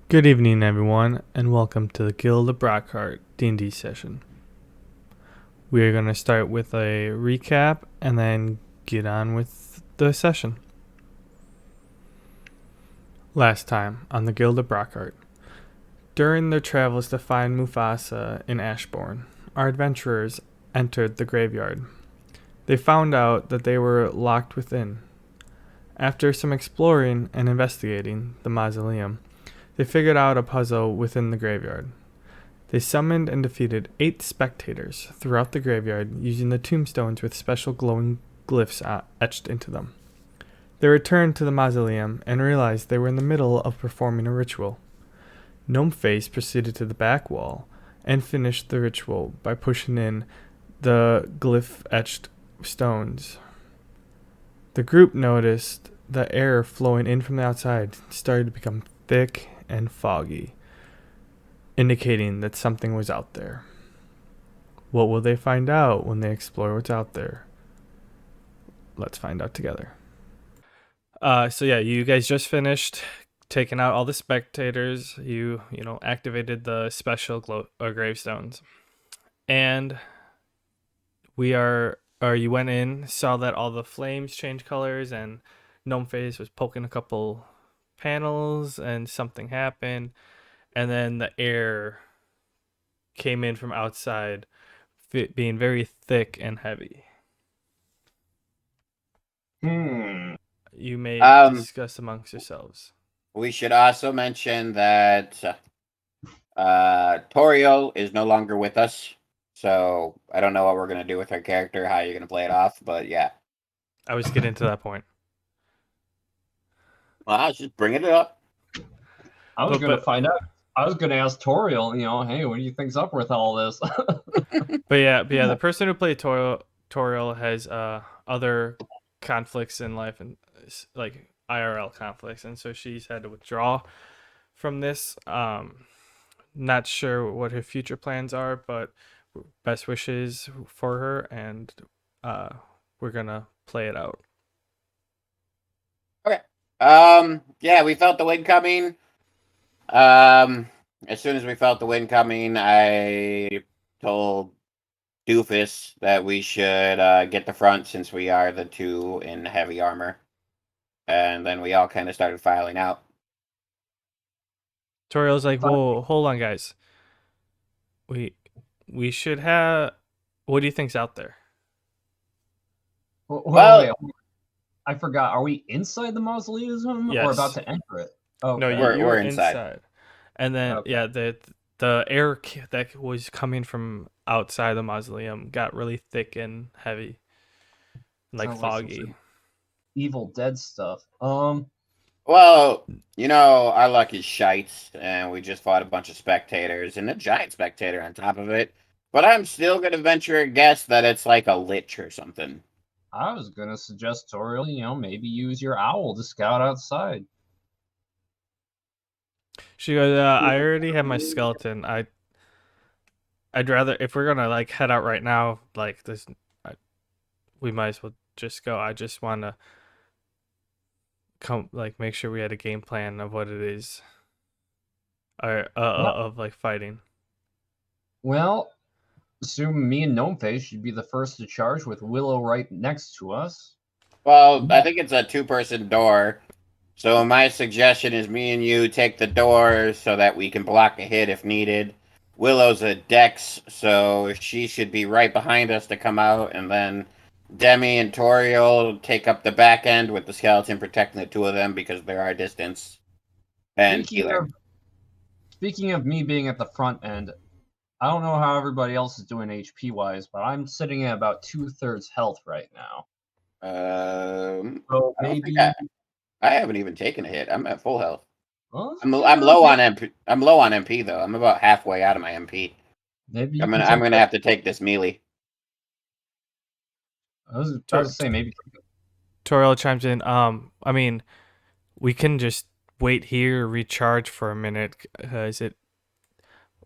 Good evening, everyone, and welcome to the Guild of Brockheart D&D session. We are going to start with a recap and then get on with the session. Last time on the Guild of Brockheart. During their travels to find Mufasa in Ashbourne, our adventurers entered the graveyard. They found out that they were locked within. After some exploring and investigating the mausoleum, they figured out a puzzle within the graveyard. They summoned and defeated 8 spectators throughout the graveyard using the tombstones with special glowing glyphs etched into them. They returned to the mausoleum and realized they were in the middle of performing a ritual. Gnomeface proceeded to the back wall and finished the ritual by pushing in the glyph etched stones. The group noticed the air flowing in from the outside started to become thick and foggy, indicating that something was out there. What will they find out when they explore what's out there? Let's find out together. You guys just finished taking out all the spectators. You activated the special gravestones, and you went in, saw that all the flames changed colors, and Gnomeface was poking a couple panels, and something happened, and then the air came in from outside, being very thick and heavy. You may discuss amongst yourselves. We should also mention that Toriel is no longer with us, so I don't know what we're going to do with her character, how you're going to play it off, but yeah. I was getting to that point. Well, I was just bringing it up. I was going to find out. I was going to ask Toriel, hey, what do you think's up with all this? The person who played Toriel has other conflicts in life, and like IRL conflicts, and so she's had to withdraw from this. Not sure what her future plans are, but best wishes for her, and we're gonna play it out. Okay. Yeah, we felt the wind coming. As soon as we felt the wind coming, I told Doofus that we should get the front since we are the two in heavy armor. And then we all kind of started filing out. Toriel's like, whoa, hold on, guys. We should have... What do you think's out there? Wait. I forgot. Are we inside the mausoleum or about to enter it? Oh, no, you're inside. And then, the air that was coming from outside the mausoleum got really thick and heavy, like foggy. Like Evil Dead stuff. Well, our luck is shites, and we just fought a bunch of spectators and a giant spectator on top of it. But I'm still gonna venture a guess that it's like a lich or something. I was gonna suggest Toriel, maybe use your owl to scout outside. She goes, I already have my skeleton. I'd rather, if we're gonna head out right now, we might as well just go. I just want to make sure we had a game plan of what it is, of fighting. Well, assume me and Gnomeface should be the first to charge with Willow right next to us. Well, I think it's a 2-person door. So my suggestion is me and you take the door so that we can block a hit if needed. Willow's a dex, so she should be right behind us to come out, and then Demi and Toriel take up the back end with the skeleton protecting the two of them because they're our distance. And Speaking of me being at the front end, I don't know how everybody else is doing HP-wise, but I'm sitting at about 2/3 health right now. So maybe... I haven't even taken a hit. I'm at full health. Well, I'm low on MP. I'm low on MP though. I'm about halfway out of my MP. Maybe I'm gonna have to take this melee. I was trying to say maybe. Toriel chimes in. I mean, we can just wait here, recharge for a minute,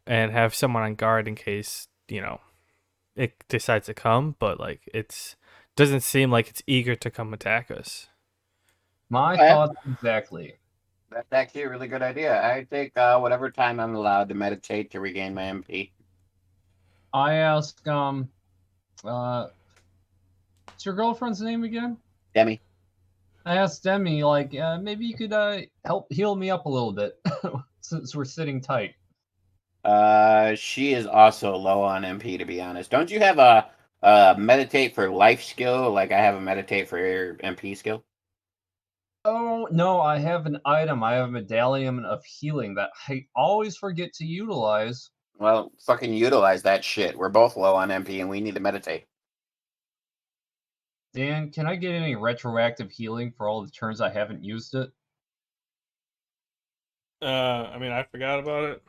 and have someone on guard in case it decides to come. But it doesn't seem like it's eager to come attack us. My thoughts exactly. That's actually a really good idea. I take whatever time I'm allowed to meditate to regain my MP. I ask, what's your girlfriend's name again? Demi. I asked Demi, like, maybe you could help heal me up a little bit since we're sitting tight. She is also low on MP, to be honest. Don't you have a meditate for life skill, like I have a meditate for MP skill? Oh, no, I have an item. I have a medallion of healing that I always forget to utilize. Well, fucking utilize that shit. We're both low on MP, and we need to meditate. Dan, can I get any retroactive healing for all the turns I haven't used it? I mean, I forgot about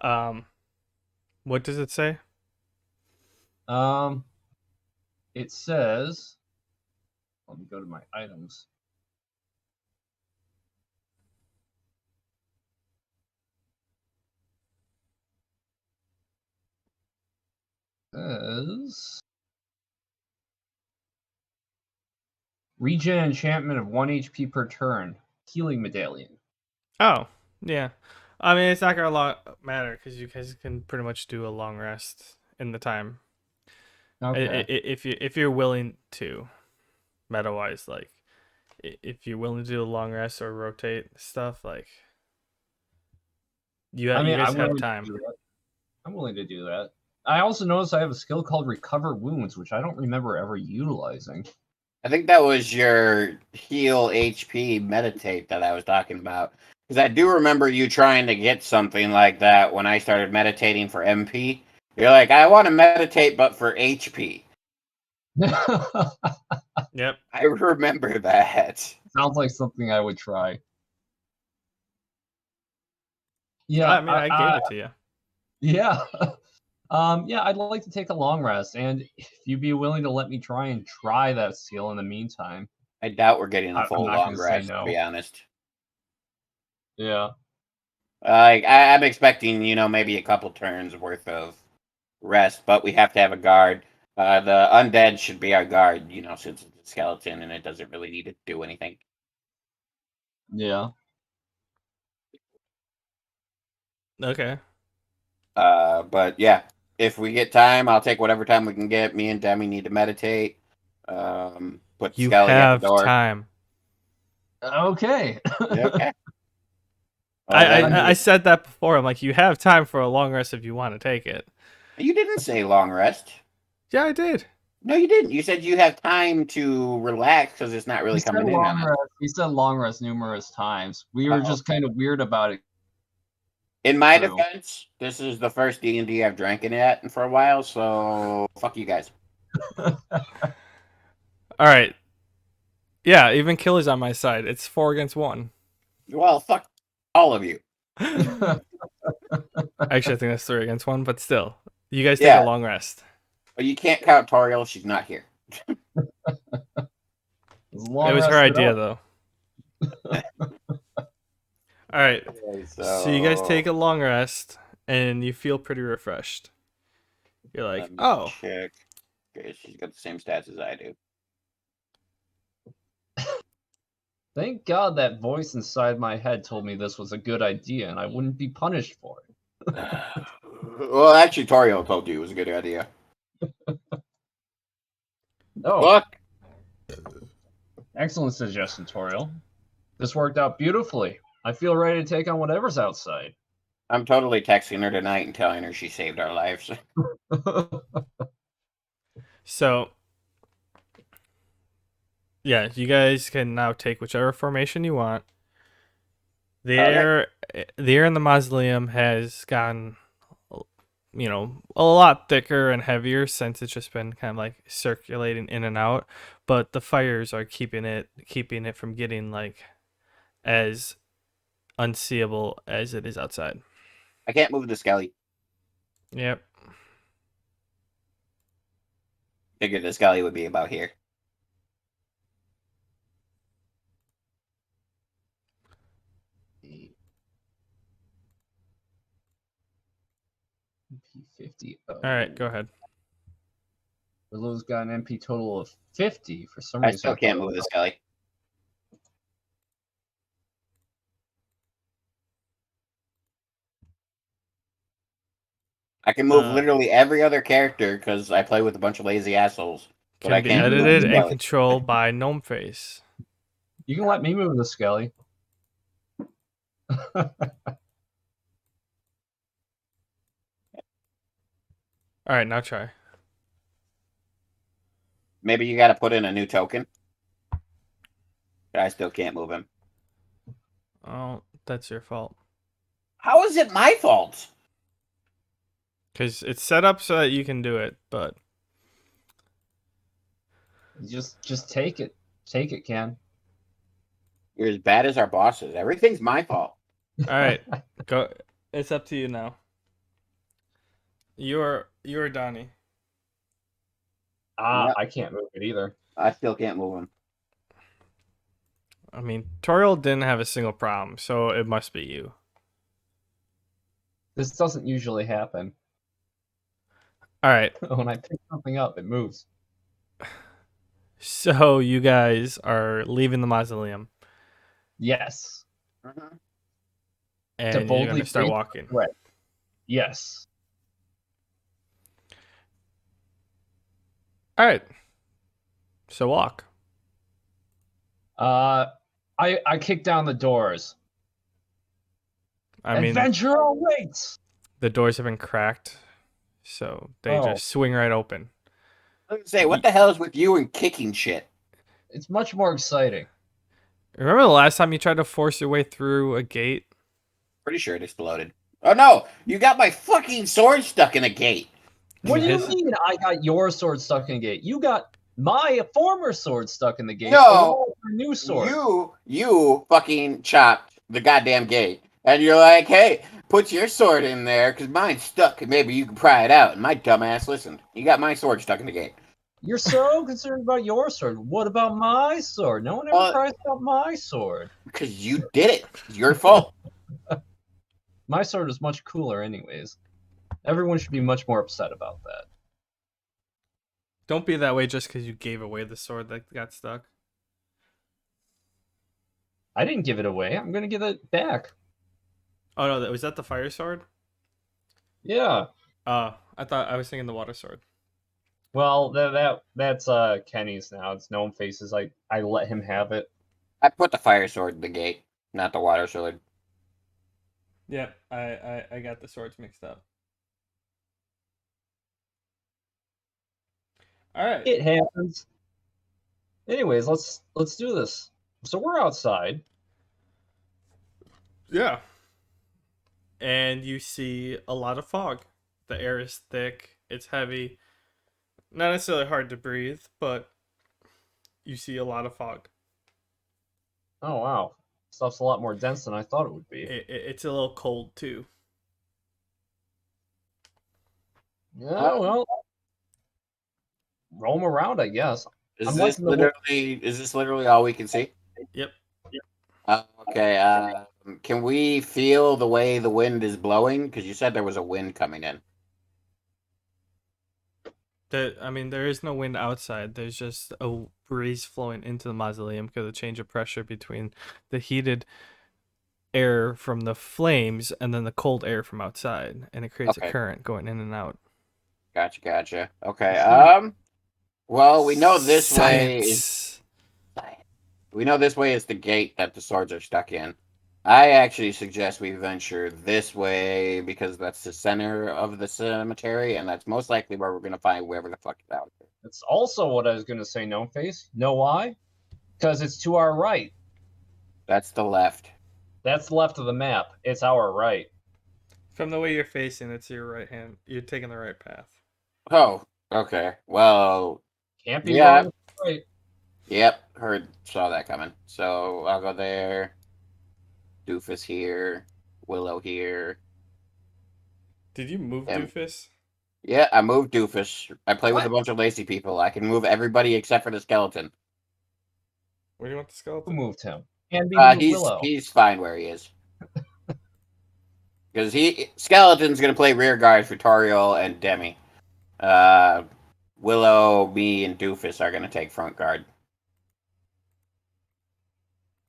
it. What does it say? Um, it says, let me go to my items. It says regen enchantment of 1 HP per turn. Healing medallion. Oh, yeah. I mean, it's not gonna matter because you guys can pretty much do a long rest in the time. Okay. If you're willing to, meta wise, like if you're willing to do a long rest or rotate stuff, like you guys I'm have willing time. to do that. I'm willing to do that. I also noticed I have a skill called Recover Wounds, which I don't remember ever utilizing. I think that was your heal HP meditate that I was talking about. Because I do remember you trying to get something like that when I started meditating for MP. You're like, I want to meditate, but for HP. Yep. I remember that. Sounds like something I would try. Yeah, I mean, I gave it to you. yeah. Yeah, I'd like to take a long rest, and if you'd be willing to let me try that skill in the meantime, I doubt we're getting a I'm full not long going to say rest, to no. be honest. Yeah. Like I'm expecting, maybe a couple turns worth of rest, but we have to have a guard. The undead should be our guard, since it's a skeleton and it doesn't really need to do anything. Yeah. Okay. But yeah, if we get time, I'll take whatever time we can get. Me and Demi need to meditate. Put You Skelly at the have door. time. Okay. Okay. I said that before. I'm like, you have time for a long rest if you want to take it. You didn't say long rest. Yeah, I did. No, you didn't. You said you have time to relax because it's not really coming in on us. He said long rest numerous times. We were just kind of weird about it. In my True. defense, this is the first D&D I've drank in at for a while, so fuck you guys. All right. Yeah, even Killy's on my side. It's 4 against 1. Well, fuck all of you. Actually, I think that's 3 against 1, but still. You guys take Yeah. a long rest. But you can't count Toriel. She's not here. It was her idea, though. All right. Okay, So you guys take a long rest, and you feel pretty refreshed. You're like, oh. Check. Okay, she's got the same stats as I do. Thank God that voice inside my head told me this was a good idea and I wouldn't be punished for it. Well, actually, Toriel told you it was a good idea. Oh, Look. Excellent suggestion, Toriel. This worked out beautifully. I feel ready to take on whatever's outside. I'm totally texting her tonight and telling her she saved our lives. So, yeah, you guys can now take whichever formation you want. The air in the mausoleum has gotten, a lot thicker and heavier since it's just been kind of like circulating in and out. But the fires are keeping it from getting like as unseeable as it is outside. I can't move the Skelly. Yep. Figured the Skelly would be about here. MP50. All right, go ahead. Willow's got an MP total of 50 for some I reason. still can't move the Skelly. I can move literally every other character because I play with a bunch of lazy assholes. But Can I be can't move edited and Skelly. controlled by Gnome Face. You can let me move the Skelly. All right, now try. Maybe you got to put in a new token. I still can't move him. Oh, that's your fault. How is it my fault? Because it's set up so that you can do it, but Just take it. Take it, Ken. You're as bad as our bosses. Everything's my fault. all right, go. It's up to you now. You're Donnie. Yep. I can't move it either. I still can't move him. I mean, Toriel didn't have a single problem, so it must be you. This doesn't usually happen. All right, When I pick something up, it moves. so you guys are leaving the mausoleum, Yes. Mhm. and To you're boldly gonna start face walking. Right. Yes. All right, so walk. I kick down the doors. I mean, Adventure awaits. the doors have been cracked, so they Oh. just swing right open. I was gonna say, what the hell is with you and kicking shit? It's much more exciting. Remember the last time you tried to force your way through a gate? Pretty sure it exploded. Oh no! You got my fucking sword stuck in a gate. What do you His- mean I got your sword stuck in the gate? You got my former sword stuck in the gate. No. along with your new sword. You fucking chopped the goddamn gate, and you're like, hey, put your sword in there because mine's stuck, and maybe you can pry it out. And my dumbass listened. You got my sword stuck in the gate. You're so concerned about your sword. What about my sword? No one ever cries about my sword. Because you did it. It's your fault. My sword is much cooler, anyways. Everyone should be much more upset about that. Don't be that way just because you gave away the sword that got stuck. I didn't give it away. I'm gonna give it back. Oh no, was that the fire sword? Yeah. I thought I was thinking the water sword. Well, that's Kenny's now. It's Gnome Faces. I let him have it. I put the fire sword in the gate, not the water sword. Yep, I got the swords mixed up. All right. It happens. Anyways, let's do this. So we're outside. Yeah. And you see a lot of fog. The air is thick. It's heavy. Not necessarily hard to breathe, but you see a lot of fog. Oh wow, stuff's a lot more dense than I thought it would be. It's a little cold too. Yeah, well, roam around, I guess. Is this literally all we can see? Yep. Okay. Can we feel the way the wind is blowing? Because you said there was a wind coming in. There is no wind outside. There's just a breeze flowing into the mausoleum because of the change of pressure between the heated air from the flames and then the cold air from outside, and it creates a current going in and out. Gotcha. Okay. Well, we know this way is the gate that the swords are stuck in. I actually suggest we venture this way because that's the center of the cemetery, and that's most likely where we're going to find whoever the fuck is out there. That's also what I was going to say, Gnome Face. Know why? Because it's to our right. That's the left. That's left of the map. It's our right. From the way you're facing, it's your right hand. You're taking the right path. Oh, okay. Well, can't be wrong. Right. Yep, saw that coming. So I'll go there. Doofus here. Willow here. Did you move Doofus? Yeah, I moved Doofus. I play with a bunch of lazy people. I can move everybody except for the skeleton. Where do you want the skeleton? Who moved him? And he's fine where he is. Because skeleton's gonna play rear guard for Toriel and Demi. Willow, me, and Doofus are gonna take front guard.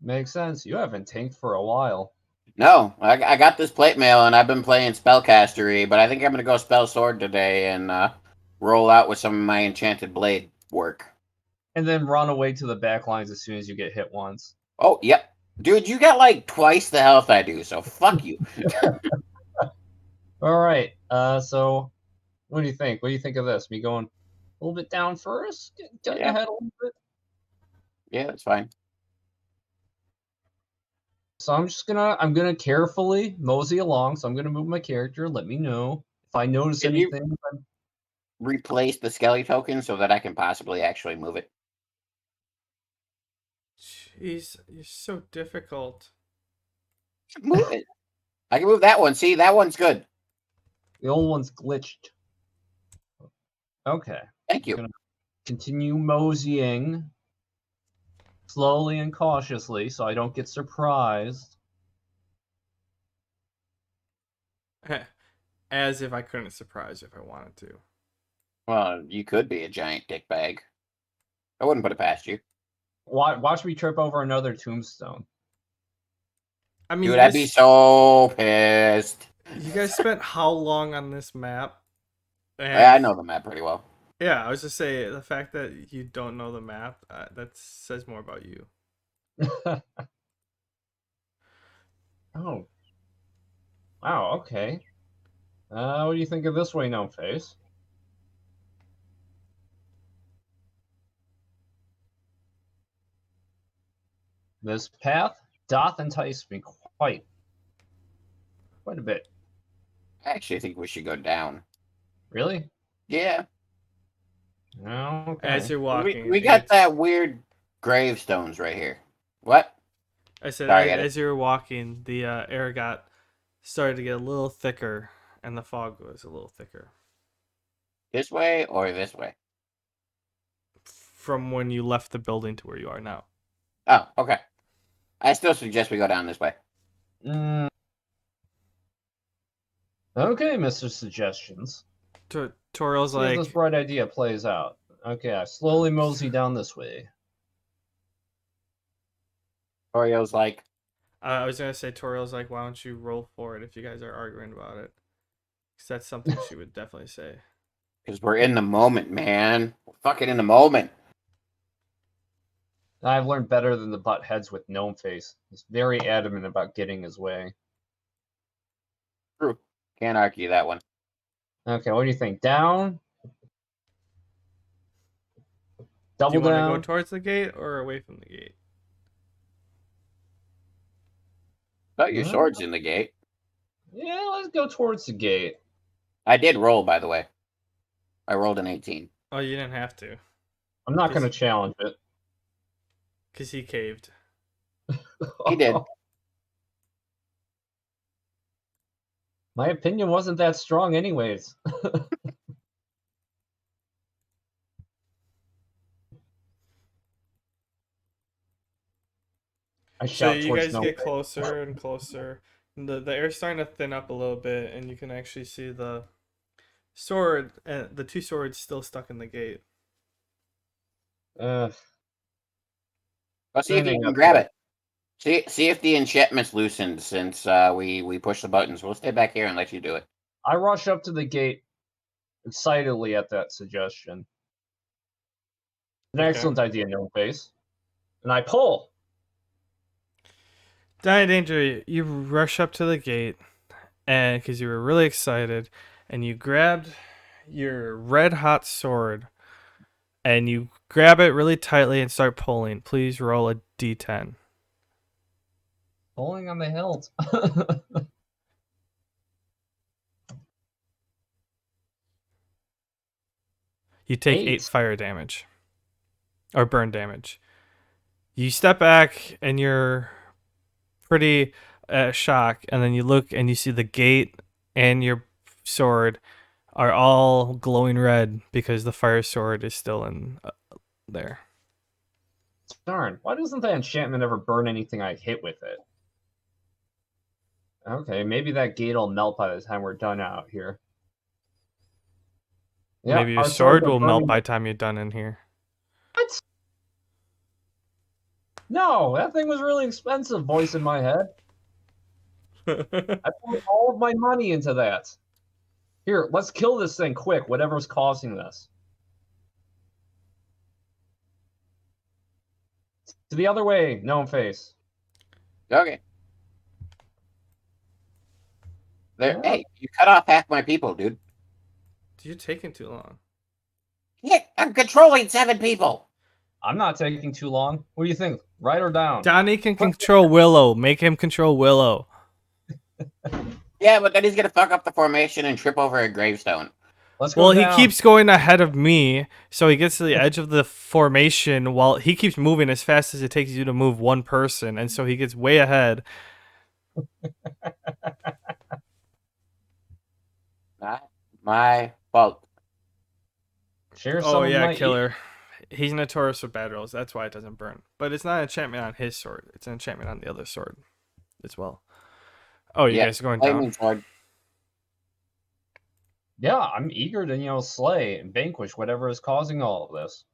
Makes sense. You haven't tanked for a while. No, I got this plate mail and I've been playing spellcastery, but I think I'm gonna go spell sword today and roll out with some of my enchanted blade work. And then run away to the back lines as soon as you get hit once. Oh, yep. Dude, you got like twice the health I do, so fuck you. All right. So what do you think? What do you think of this? Me going a little bit down first, getting Yeah. ahead a little bit. Yeah, that's fine. So I'm gonna carefully mosey along. So I'm gonna move my character. Let me know if I notice Can you anything. replace the skelly token so that I can possibly actually move it? Jeez, you're so difficult. Move it. I can move that one. See, that one's good. The old one's glitched. Okay. Thank I'm you. gonna continue moseying slowly and cautiously so I don't get surprised. As if I couldn't surprise you if I wanted to. Well, you could be a giant dick bag. I wouldn't put it past you. Watch me trip over another tombstone. I mean, Dude, I'd be so pissed. you guys spent how long on this map? And I know the map pretty well. yeah, I was just saying the fact that you don't know the map that says more about you. Oh. Wow, okay. What do you think of this way, No Face? This path doth entice me quite a bit. I actually think we should go down. Really? Yeah. Okay. As you're walking, We got that weird gravestones right here. What? I said Sorry, as you were walking, the air started to get a little thicker, and the fog was a little thicker. This way or this way? From when you left the building to where you are now. Oh, okay. I still suggest we go down this way. Okay, Mr. Suggestions. Toriel's See if like, this bright idea plays out. Okay, I slowly mosey down this way. Orio's like, I was gonna say Toriel's like, why don't you roll for it if you guys are arguing about it? Because that's something she would definitely say. because we're in the moment, man. We're fucking in the moment. I've learned better than the butt heads with Gnome Face. He's very adamant about getting his way. True. Can't argue that one. Okay, what do you think? Down? Do Double you want to down? go towards the gate or away from the gate? Oh, your sword's in the gate. Yeah, let's go towards the gate. I did roll, by the way. I rolled an 18. Oh, you didn't have to. I'm not going to challenge it. Because he caved. He did. My opinion wasn't that strong anyways. I So shout you towards guys no get face. closer and closer. The air's starting to thin up a little bit, and you can actually see the sword, the two swords still stuck in the gate. Well, see if you Standing can up grab here. it. See if the enchantment's loosened since we push the buttons. We'll stay back here and let you do it. I rush up to the gate excitedly at that suggestion. An Okay. excellent idea, No Face. And I pull. Dying Danger, you rush up to the gate, and because you were really excited, and you grabbed your red hot sword, and you grab it really tightly and start pulling. Please roll a d10. Pulling on the hilt. You take 8. 8 fire damage. Or burn damage. You step back and you're pretty shocked, and then you look and you see the gate and your sword are all glowing red because the fire sword is still in there. Darn, why doesn't that enchantment ever burn anything I hit with it? Okay, maybe that gate will melt by the time we're done out here. Yeah, Maybe your our sword swords are will melt burning. by the time you're done in here. What? No, that thing was really expensive, voice in my head. I put all of my money into that. Here, let's kill this thing quick, whatever's causing this. To the other way, gnome face. Okay. There. Yeah. Hey, you cut off half my people, dude. You're taking too long. Yeah, I'm controlling 7 people. I'm not taking too long. What do you think? Right or down? Donnie can control Willow. Make him control Willow. Yeah, but then he's gonna fuck up the formation and trip over a gravestone. Let's go Well, he down. keeps going ahead of me, so he gets to the edge of the formation while he keeps moving as fast as it takes you to move one person, and so he gets way ahead. Not my fault. Share Oh some of yeah, my killer. He's notorious for bad rolls. That's why it doesn't burn. But it's not an enchantment on his sword. It's an enchantment on the other sword as well. Oh, you guys are going flaming down? sword. Yeah, I'm eager to, slay and vanquish whatever is causing all of this.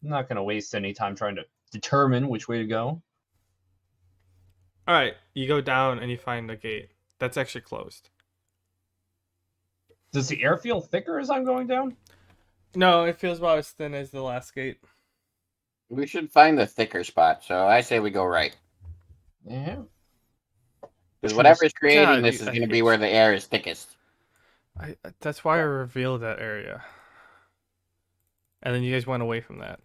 I'm not going to waste any time trying to determine which way to go. All right, you go down and you find a gate. That's actually closed. Does the air feel thicker as I'm going down? No, it feels about as thin as the last gate. We should find the thicker spot, so I say we go right. Yeah. Because whatever is creating God, this is I going to hate be where the air is thickest. That's why I revealed that area. And then you guys went away from that.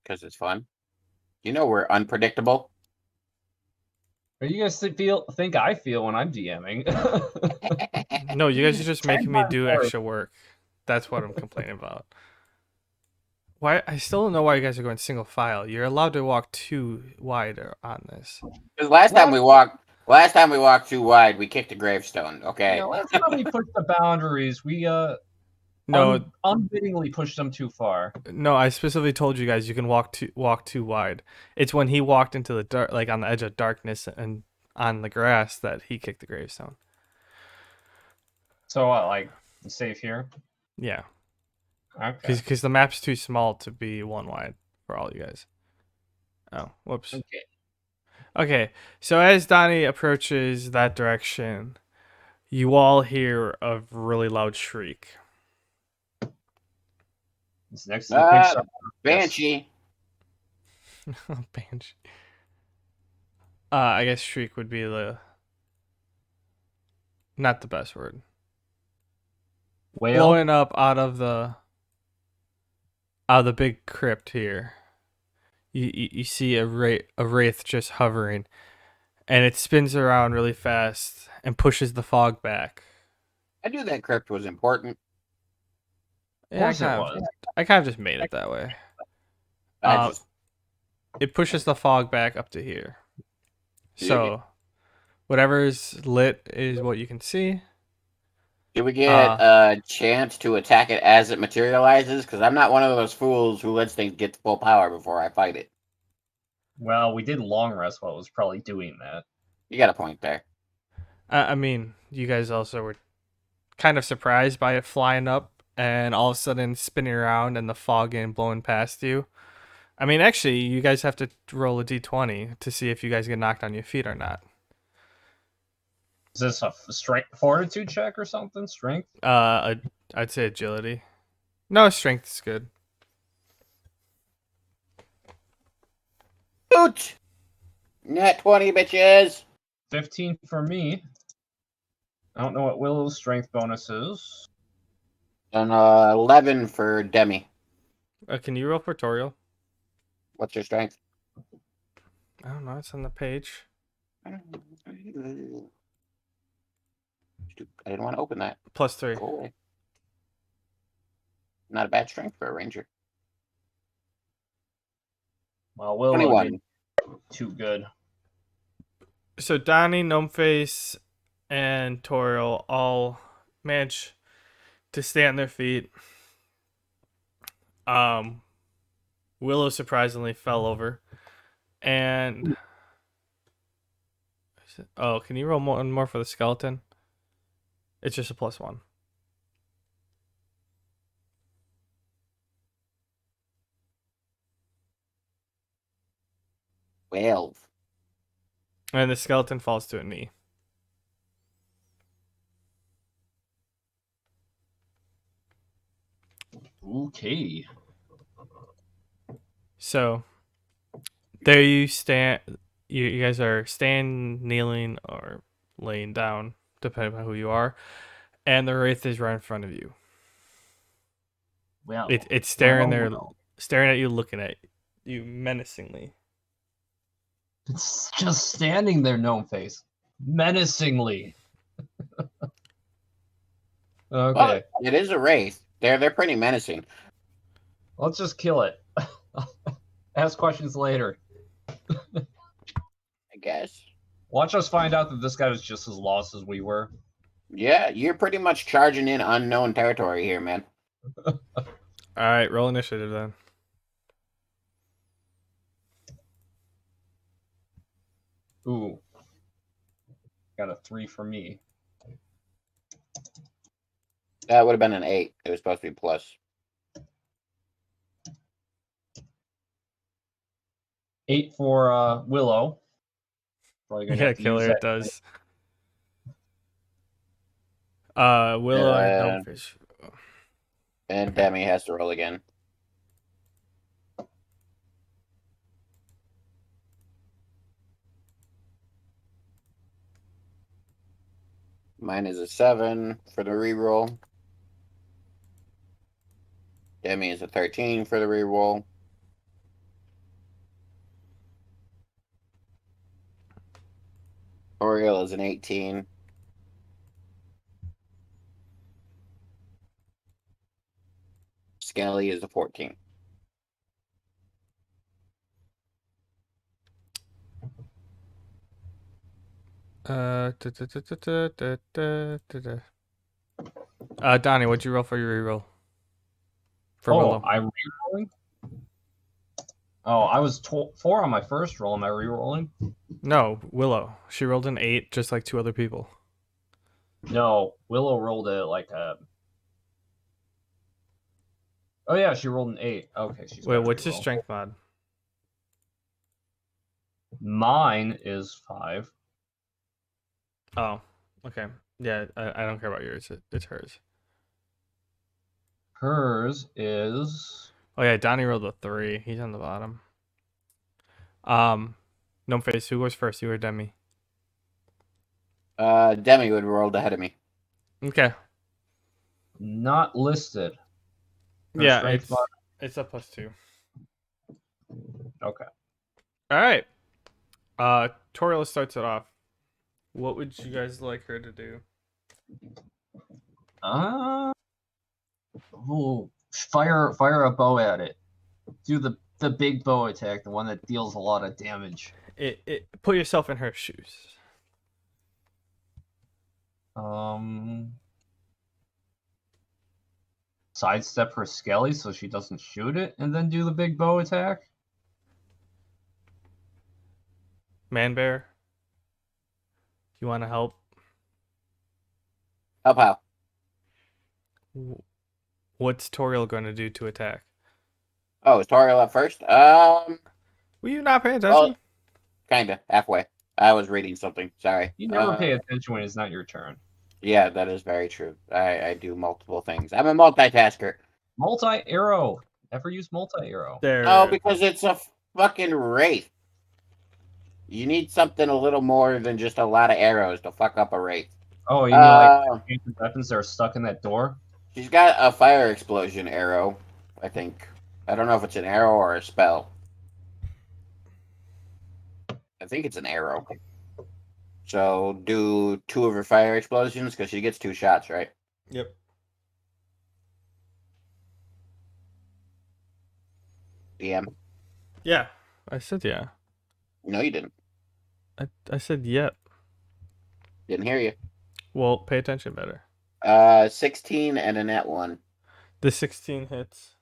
Because it's fun. You know we're unpredictable. What do you guys think I feel when I'm DMing? No, you guys are just 10 making me times do worse. extra work. That's what I'm complaining about. Why? I still don't know why you guys are going single file. You're allowed to walk too wide on this. Because last time we walked too wide, we kicked a gravestone. Okay. Yeah, last time we pushed the boundaries, we No, unwittingly pushed them too far. no. I specifically told you guys you can walk too wide. It's when he walked into the dark, like on the edge of darkness and on the grass, that he kicked the gravestone. So like safe here? Yeah, Okay. because the map's too small to be one wide for all you guys. Oh, whoops. Okay. Okay, so as Donnie approaches that direction, you all hear a really loud shriek. It's next to the big star. Banshee. Banshee. I guess shriek would be not the best word. Whale. Blowing up out of the big crypt here. You see a wraith just hovering, and it spins around really fast and pushes the fog back. I knew that crypt was important. Yeah, Of course it was. I kind of just made it that way. I just It pushes the fog back up to here. Yeah. So, whatever's lit is what you can see. do we get a chance to attack it as it materializes? Because I'm not one of those fools who lets things get to full power before I fight it. Well, we did long rest while it was probably doing that. You got a point there. I mean, you guys also were kind of surprised by it flying up and all of a sudden spinning around and the fog getting blowing past you. I mean, actually, you guys have to roll a d20 to see if you guys get knocked on your feet or not. Is this a strength fortitude check or something? Strength? I'd say agility. No, strength is good. Hoot! Net 20, bitches! 15 for me. I don't know what Willow's strength bonus is. And 11 for Demi. Can you roll for Toriel? What's your strength? I don't know. It's on the page. I didn't want to open that. +3. Go away. Not a bad strength for a ranger. Well, Willow 21. did too good. So Donnie, Gnomeface, and Toriel all manage to stay on their feet. Willow surprisingly fell over. And can you roll one more for the skeleton? It's just a +1. 12. And the skeleton falls to a knee. Okay. So there you stand. You guys are standing, kneeling, or laying down, depending on who you are. And the wraith is right in front of you. Well, It's staring well, there, well. staring at you, looking at you menacingly. It's just standing there, gnome face, menacingly. Okay, Well, it is a wraith. They're pretty menacing. let's just kill it. Ask questions later. I guess. Watch us find out that this guy was just as lost as we were. Yeah, you're pretty much charging in unknown territory here, man. All right, roll initiative then. Ooh. Got a 3 for me. That would have been an 8. It was supposed to be plus. 8 for Willow. Probably gonna Yeah, have to use killer, that. it does. Willow and Gnomefish. And Demi has to roll again. Mine is a 7 for the reroll. Demi is a 13 for the reroll. Oriel is an 18. Skelly is a 14. Donnie, what'd you roll for your reroll? For Oh, Willow. I rerolling? Oh, I was 4 on my first roll. Am I rerolling? No, Willow. She rolled an 8, just like 2 other people. No, Willow rolled it like a. Oh yeah, she rolled an 8. Okay, she's. Wait, got a what's your reroll. strength mod? Mine is 5. Oh, okay. Yeah, I don't care about yours. It's hers. Hers is. Oh yeah, Donnie rolled a 3. He's on the bottom. Gnomeface, who goes first? You or Demi? Demi would have rolled ahead of me. Okay. Not listed. Her Yeah, strength mod. it's a +2. Okay. All right. Toriel starts it off. What would you guys like her to do? Fire a bow at it. Do the big bow attack, the one that deals a lot of damage. Put yourself in her shoes. Sidestep her Skelly so she doesn't shoot it, and then do the big bow attack. Manbear, you want to help? Help how? What's Toriel going to do to attack? Oh, is Toriel up first? Were you not paying attention? Well, kinda. Halfway. I was reading something. Sorry. You never pay attention when it's not your turn. Yeah, that is very true. I do multiple things. I'm a multitasker. Multi-arrow. Never use multi-arrow. No, because it's a fucking wraith. You need something a little more than just a lot of arrows to fuck up a wraith. Oh, you mean like ancient weapons that are stuck in that door? She's got a fire explosion arrow, I think. I don't know if it's an arrow or a spell. I think it's an arrow. So do 2 of her fire explosions because she gets 2 shots, right? Yep. DM. Yeah, I said yeah. No, you didn't. I said yep. Didn't hear you. Well, pay attention better. 16 and a net 1. The 16 hits.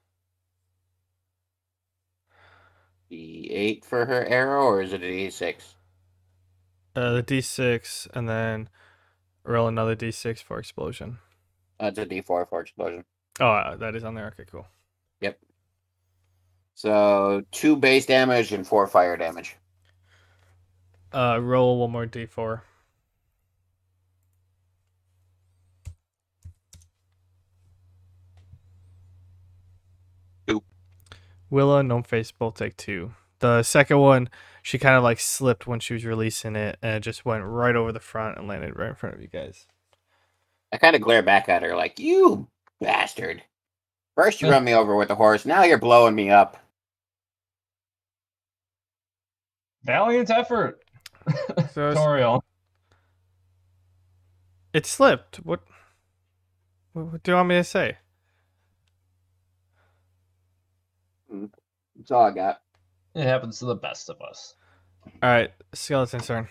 The 8 for her arrow, or is it an D6? The D6, and then roll another D6 for explosion. It's a D4 for explosion. Oh, that is on there. Okay, cool. Yep. So 2 base damage and 4 fire damage. Roll one more d4. Two. Willow and Gnome Face both take 2. The second one, she kind of like slipped when she was releasing it, and it just went right over the front and landed right in front of you guys. I kind of glare back at her like, you bastard. First you run me over with a horse, now you're blowing me up. Valiant effort, So Toriel. it slipped. What do you want me to say? That's all I got. It happens to the best of us. All right, skeleton's turn.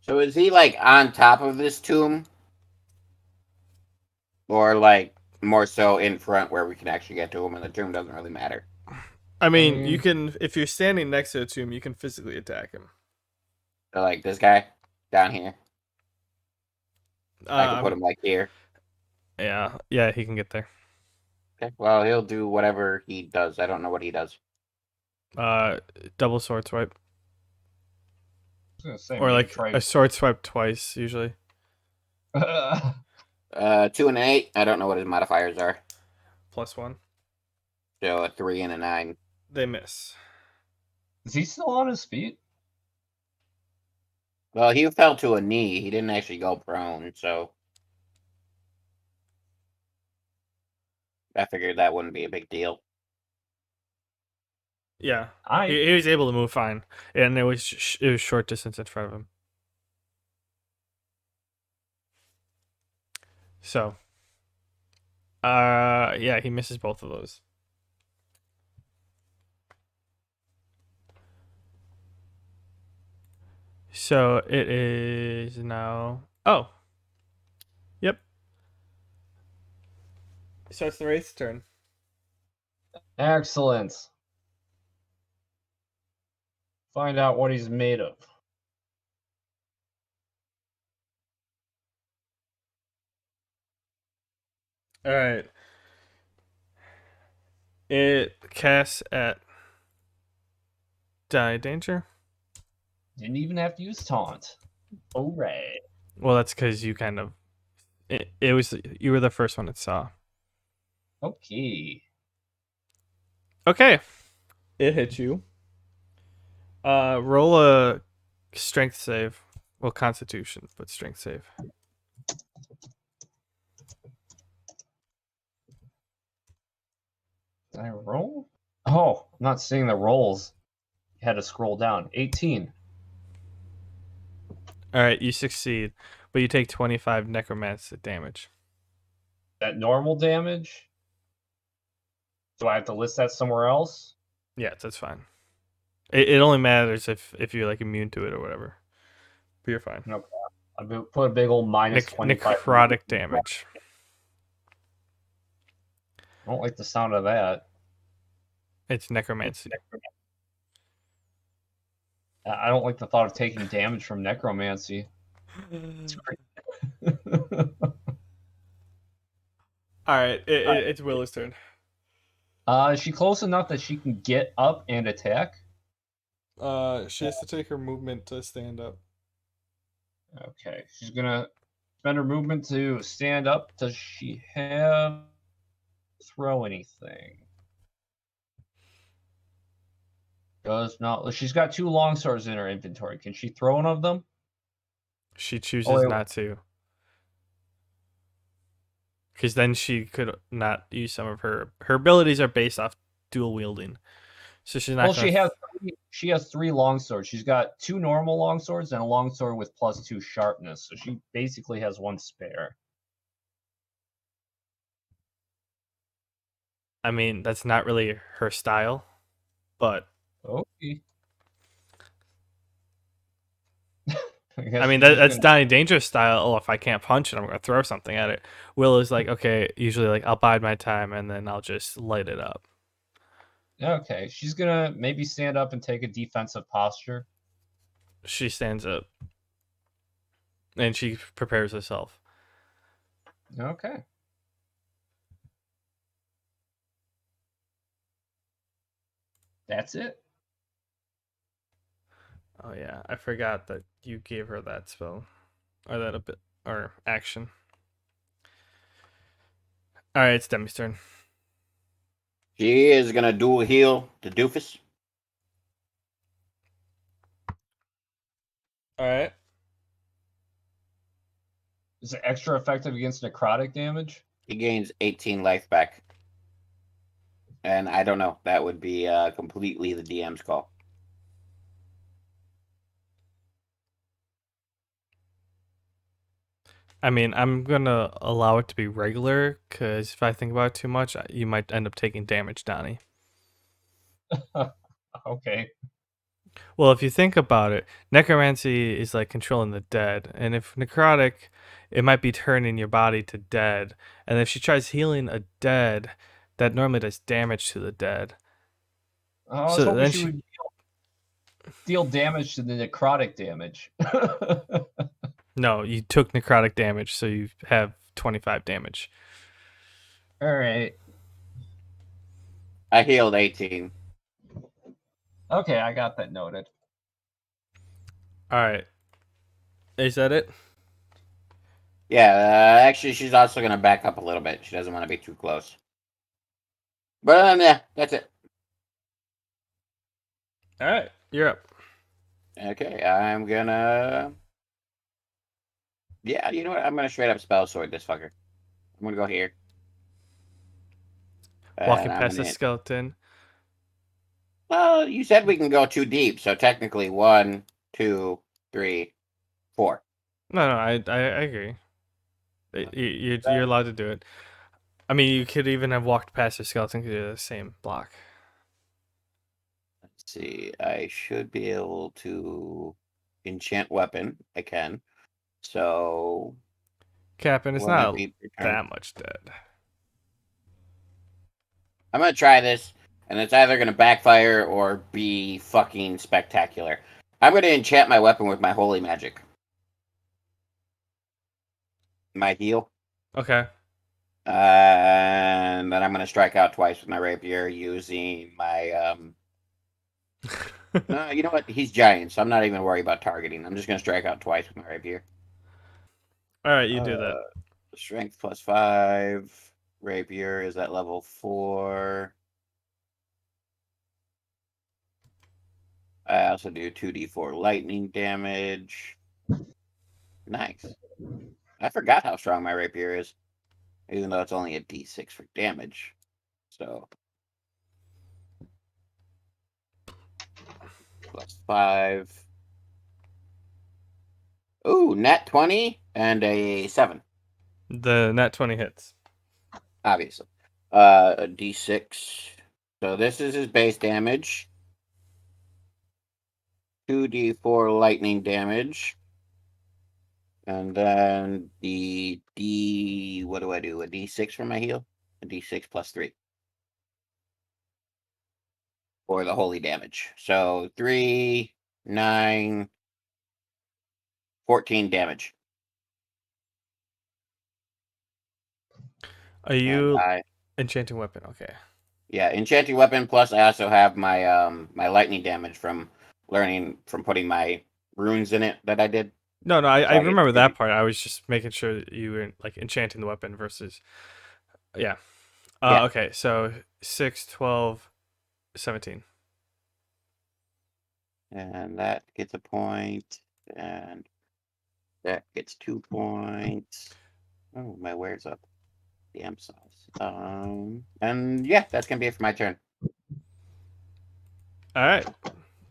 So is he like on top of this tomb? Or like more so in front where we can actually get to him and the tomb doesn't really matter? I mean, you can, if you're standing next to the tomb, you can physically attack him. So like this guy down here. I can put him like here. Yeah, he can get there. Okay, well he'll do whatever he does. I don't know what he does. Double sword swipe. I was gonna say, Or like try... a sword swipe twice, usually. 2 and 8. I don't know what his modifiers are. +1. So a 3 and a 9. They miss. Is he still on his feet? Well, he fell to a knee. He didn't actually go prone, so I figured that wouldn't be a big deal. Yeah, he was able to move fine, and it was short distance in front of him. So, yeah, he misses both of those. So it is now. Oh, yep. So it's the Wraith's turn. Excellent. Find out what he's made of. All right. It casts at die danger. Didn't even have to use taunt. Hooray. Well, that's because you kind of. It was you were the first one it saw. Okay. Okay. It hit you. Roll a strength save. Well, Constitution, but strength save. Did I roll? Oh, I'm not seeing the rolls. Had to scroll down. 18. All right, you succeed, but you take 25 necromancy damage. That normal damage? Do I have to list that somewhere else? Yeah, that's fine. It only matters if you're like immune to it or whatever. But you're fine. No problem. I put a big old minus 25. Necrotic damage. I don't like the sound of that. It's necromancy. I don't like the thought of taking damage from necromancy. It's great. All right, it's Willow's turn. Is she close enough that she can get up and attack? She has to take her movement to stand up. Okay, she's gonna spend her movement to stand up. Does she have throw anything? Does not. She's got 2 longswords in her inventory. Can she throw one of them? She chooses not to. Because then she could not use some of her abilities are based off dual wielding. So she's not. Well, she has 3 longswords. She's got 2 normal longswords and a longsword with +2 sharpness. So she basically has 1 spare. I mean, that's not really her style, but okay. I mean, that's Donnie Dangerous style. Oh, if I can't punch it, I'm gonna throw something at it. Willow's like, okay, usually like I'll bide my time and then I'll just light it up. Okay, she's gonna maybe stand up and take a defensive posture. She stands up and she prepares herself. Okay. That's it. Oh yeah, I forgot that you gave her that spell, or that a bit, or action. All right, it's Demi's turn. She is gonna dual heal the doofus. All right. Is it extra effective against necrotic damage? He gains 18 life back. And I don't know. That would be completely the DM's call. I mean, I'm gonna allow it to be regular because if I think about it too much, you might end up taking damage, Donnie. Okay. Well, if you think about it, necromancy is like controlling the dead, and if necrotic, it might be turning your body to dead. And if she tries healing a dead, that normally does damage to the dead. I was So hoping then she would deal damage to the necrotic damage. no, you took necrotic damage, so you have 25 damage. All right. I healed 18. Okay, I got that noted. All right, is that it? Yeah, actually, she's also going to back up a little bit. She doesn't want to be too close. But yeah, that's it. All right, you're up. Okay, I'm gonna. Yeah, you know what? I'm gonna straight up spell sword this fucker. I'm gonna go here. Walking And I'm past the gonna. skeleton. Well, you said we can go too deep, so technically 1, 2, 3, 4. No, I agree. You're allowed to do it. I mean, you could even have walked past the skeleton because you're the same block. Let's see. I should be able to enchant weapon. I can. So Captain, it's will that not be per turn? that much dead. I'm gonna try this, and it's either gonna backfire or be fucking spectacular. I'm gonna enchant my weapon with my holy magic. My heal. Okay. And then I'm gonna strike out twice with my rapier using my no, you know what? He's giant, so I'm not even worried about targeting. I'm just gonna strike out twice with my rapier. All right, you do that. Strength +5. Rapier is at level 4. I also do 2d4 lightning damage. Nice. I forgot how strong my rapier is, even though it's only a d6 for damage. So +5. Ooh, nat 20 and a 7. The nat 20 hits. Obviously. A d6. So this is his base damage. 2d4 lightning damage. And then the D, what do I do? A D6 for my heal? A D6 +3. For the holy damage. So 3, 9, 14 damage. Are And you enchanting weapon? Okay. yeah, enchanting weapon plus I also have my my lightning damage from putting my runes in it that I did. No, So I I get remember 2d. that part. I was just making sure that you were like enchanting the weapon versus. Yeah. Yeah. Okay, so 6, 12, 17. And that gets a point. And that gets 2 points. Oh, my ware's up. Damn sauce. And yeah, that's gonna be it for my turn. All right.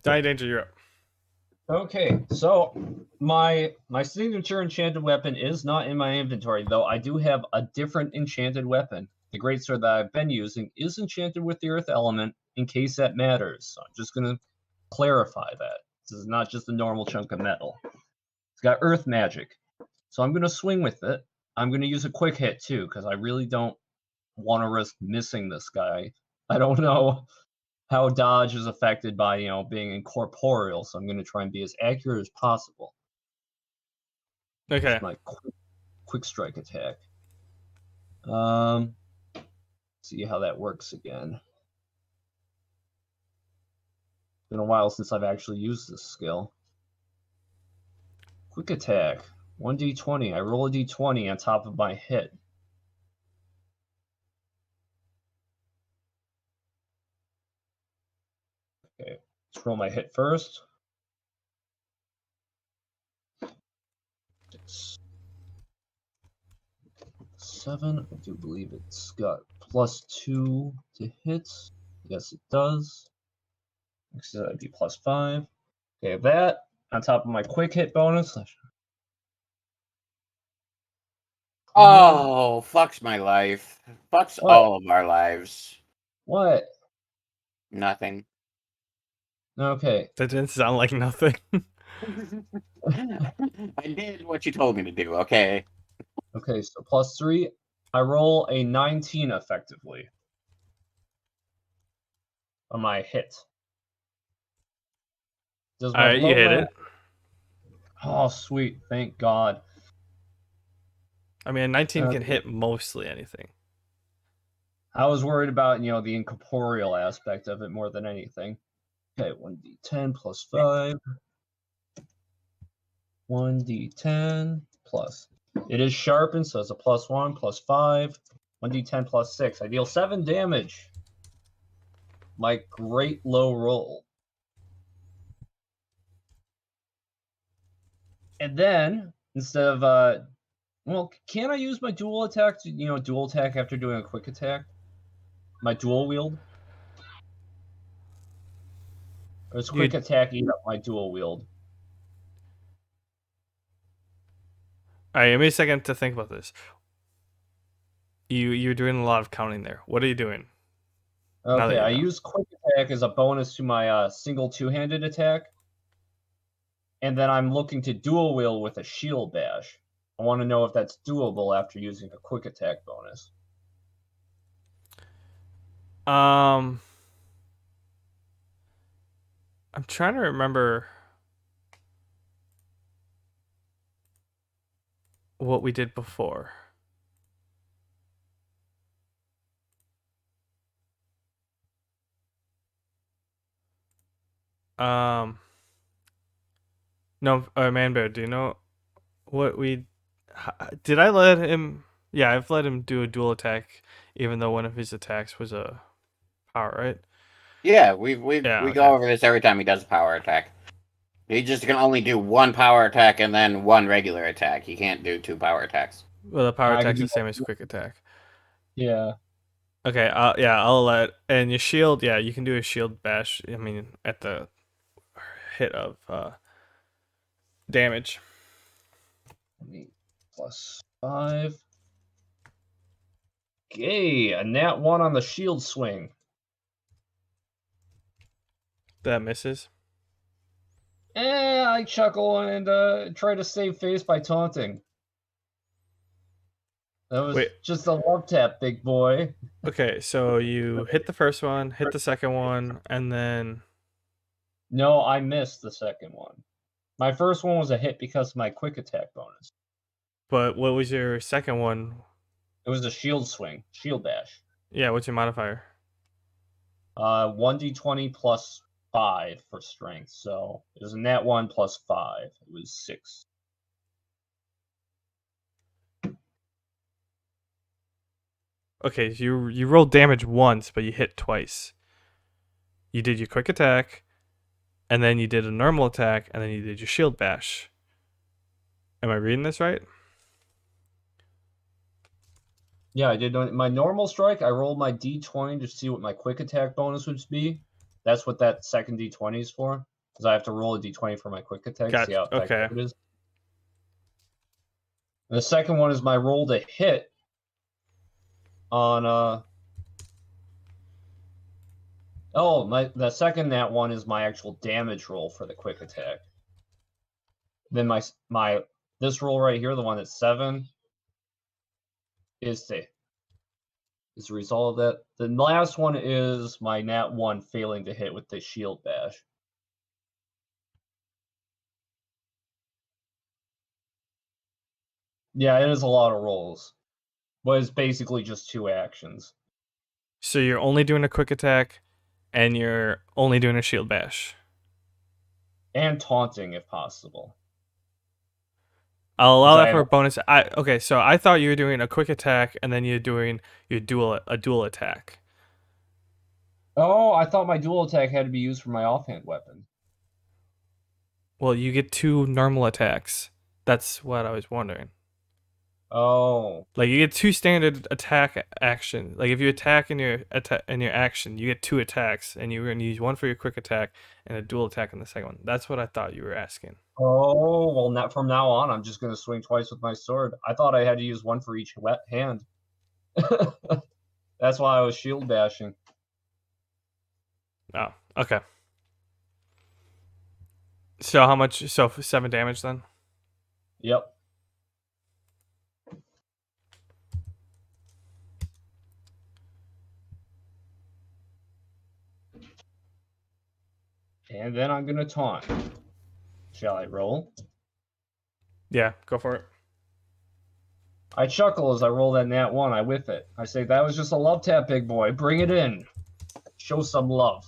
Die Danger, you're up. Okay, so my signature enchanted weapon is not in my inventory, though I do have a different enchanted weapon. The greatsword that I've been using is enchanted with the earth element, in case that matters. So I'm just gonna clarify that. This is not just a normal chunk of metal. It's got earth magic. So I'm gonna swing with it. I'm gonna use a quick hit too, because I really don't want to risk missing this guy. I don't know how dodge is affected by being incorporeal, so I'm going to try and be as accurate as possible. Okay. It's my quick strike attack. See how that works again. It's been a while since I've actually used this skill. Quick attack. 1d20. I roll a d20 on top of my hit. Okay, let's roll my hit first. 6, 7. I do believe it's got +2 to hit. Yes, it does. So that'd be +5. Okay, that on top of my quick hit bonus. Oh, fucks my life. Fucks What? all of our lives. What? Nothing. Okay. That didn't sound like nothing. I did what you told me to do, okay? Okay, so +3. I roll a 19 effectively on my hit. Does my Alright, you hit it. Oh, sweet. Thank God. I mean, a 19 can Okay. hit mostly anything. I was worried about, the incorporeal aspect of it more than anything. Okay, 1d10 plus 5. 1d10 plus. It is sharpened, so it's a +1 plus 5. 1d10 plus 6. I deal 7 damage. My great low roll. And then, instead of, can I use my dual attack to, dual attack after doing a quick attack? My dual wield? Or does quick attack eat up my dual wield? Alright, give me a second to think about this. You're doing a lot of counting there. What are you doing? Okay, I use quick attack as a bonus to my single two-handed attack. And then I'm looking to dual wield with a shield bash. I want to know if that's doable after using a quick attack bonus. I'm trying to remember what we did before. No, Manbear, do you know what we did? I let him. Yeah, I've let him do a dual attack, even though one of his attacks was a power, right? Yeah, we Yeah, go over this every time he does a power attack. He just can only do one power attack and then one regular attack. He can't do 2 power attacks. Well, the power attack's the same as quick attack. Yeah. Okay, yeah, I'll let. And your shield, yeah, you can do a shield bash. I mean, at the hit of damage. Plus 5. Okay, a nat 1 on the shield swing. That misses. I chuckle and try to save face by taunting. That was just a love tap, big boy. Okay, so you hit the first one, hit the second one, and then... No, I missed the second one. My first one was a hit because of my quick attack bonus. But what was your second one? It was a shield swing, shield bash. Yeah, what's your modifier? 1d20 plus 5 for strength. So it was a nat 1 plus 5. It was 6. Okay, so you rolled damage once, but you hit twice. You did your quick attack, and then you did a normal attack, and then you did your shield bash. Am I reading this right? Yeah, I did my normal strike. I rolled my d20 to see what my quick attack bonus would be. That's what that second d20 is for, because I have to roll a d20 for my quick attack to see how effective it is. And the second one is my roll to hit on the second nat one is my actual damage roll for the quick attack. Then my this roll right here, the one that's 7, is the result of that. The last one is my nat 1 failing to hit with the shield bash. Yeah, it is a lot of rolls. But it's basically just 2 actions. So you're only doing a quick attack, and you're only doing a shield bash. And taunting if possible. I'll allow Because I that for have, a bonus. Okay, so I thought you were doing a quick attack and then you're doing a dual attack. oh, I thought my dual attack had to be used for my offhand weapon. Well, you get 2 normal attacks. That's what I was wondering. Oh, Like you get 2 standard attack action. Like if you attack in your action, you get 2 attacks, and you're gonna use one for your quick attack and a dual attack in the second one. That's what I thought you were asking. oh, well, not from now on. I'm just going to swing twice with my sword. I thought I had to use one for each wet hand. That's why I was shield bashing. Oh, okay. So how much? So 7 damage then. Yep. And then I'm going to taunt. Shall I roll? Yeah, go for it. I chuckle as I roll that nat 1. I whiff it. I say, that was just a love tap, big boy. Bring it in. Show some love.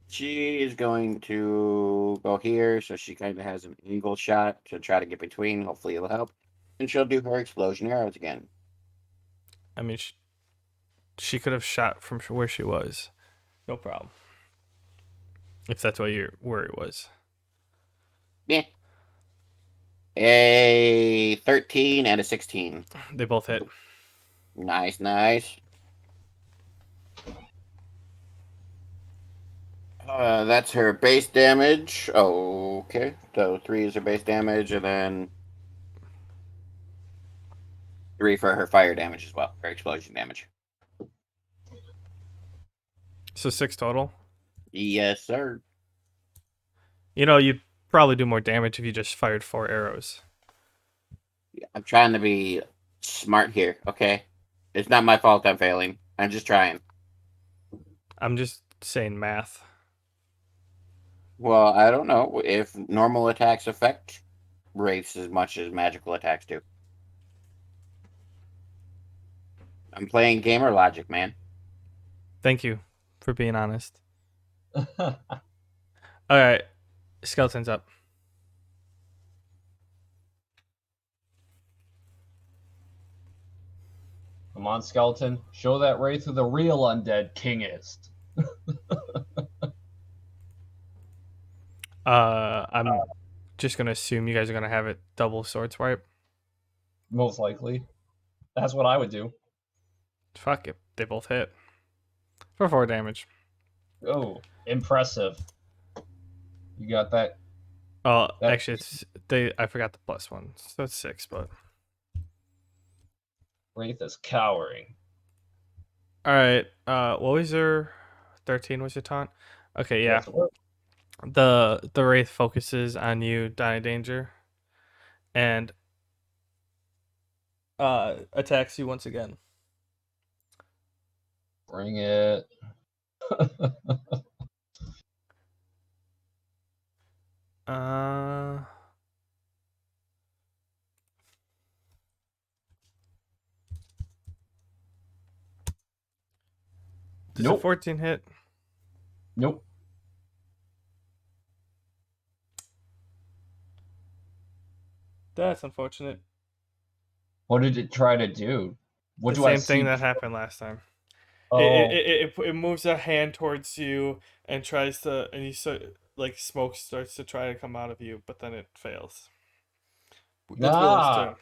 She is going to go here, so she kind of has an angle shot to try to get between. Hopefully it'll help. And she'll do her explosion arrows again. I mean, she could have shot from where she was. No problem. If that's what your worry was. Yeah. A 13 and a 16. They both hit. Nice, nice. That's her base damage. Oh, okay. So 3 is her base damage, and then 3 for her fire damage as well. Her explosion damage. So 6 total. Yes, sir. You know, you'd probably do more damage if you just fired 4 arrows. I'm trying to be smart here, okay? It's not my fault I'm failing. I'm just trying. I'm just saying math. Well, I don't know if normal attacks affect wraiths as much as magical attacks do. I'm playing gamer logic, man. Thank you for being honest. All right, skeleton's up. Come on, skeleton. Show that Wraith who the real undead king is. I'm just gonna assume you guys are gonna have it double sword swipe. Most likely. That's what I would do. Fuck it, they both hit for 4 damage. Oh, impressive. You got that? Oh, That- actually, I forgot the +1, so it's 6. But Wraith is cowering. all right, what was your 13? Was your taunt? Okay, yeah. That's what- The wraith focuses on you, Donnie Danger, and attacks you once again. Bring it. Does Nope. a 14 hit? Nope. That's unfortunate. What did it try to do? What The do I same see? thing that happened last time. Oh, It moves a hand towards you and tries to, and you like smoke starts to try to come out of you, but then it fails. It's Willow's turn.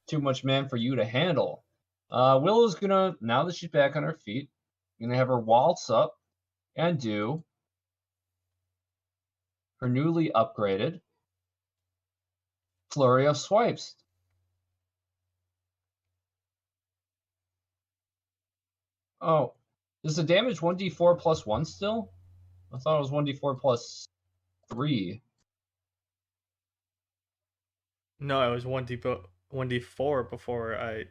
too much man for you to handle. Willow's gonna, now that she's back on her feet, gonna have her waltz up and do her newly upgraded flurry of swipes. Oh, is the damage 1d4 plus 1 still? I thought it was 1d4 plus 3. No, it was 1d4 before I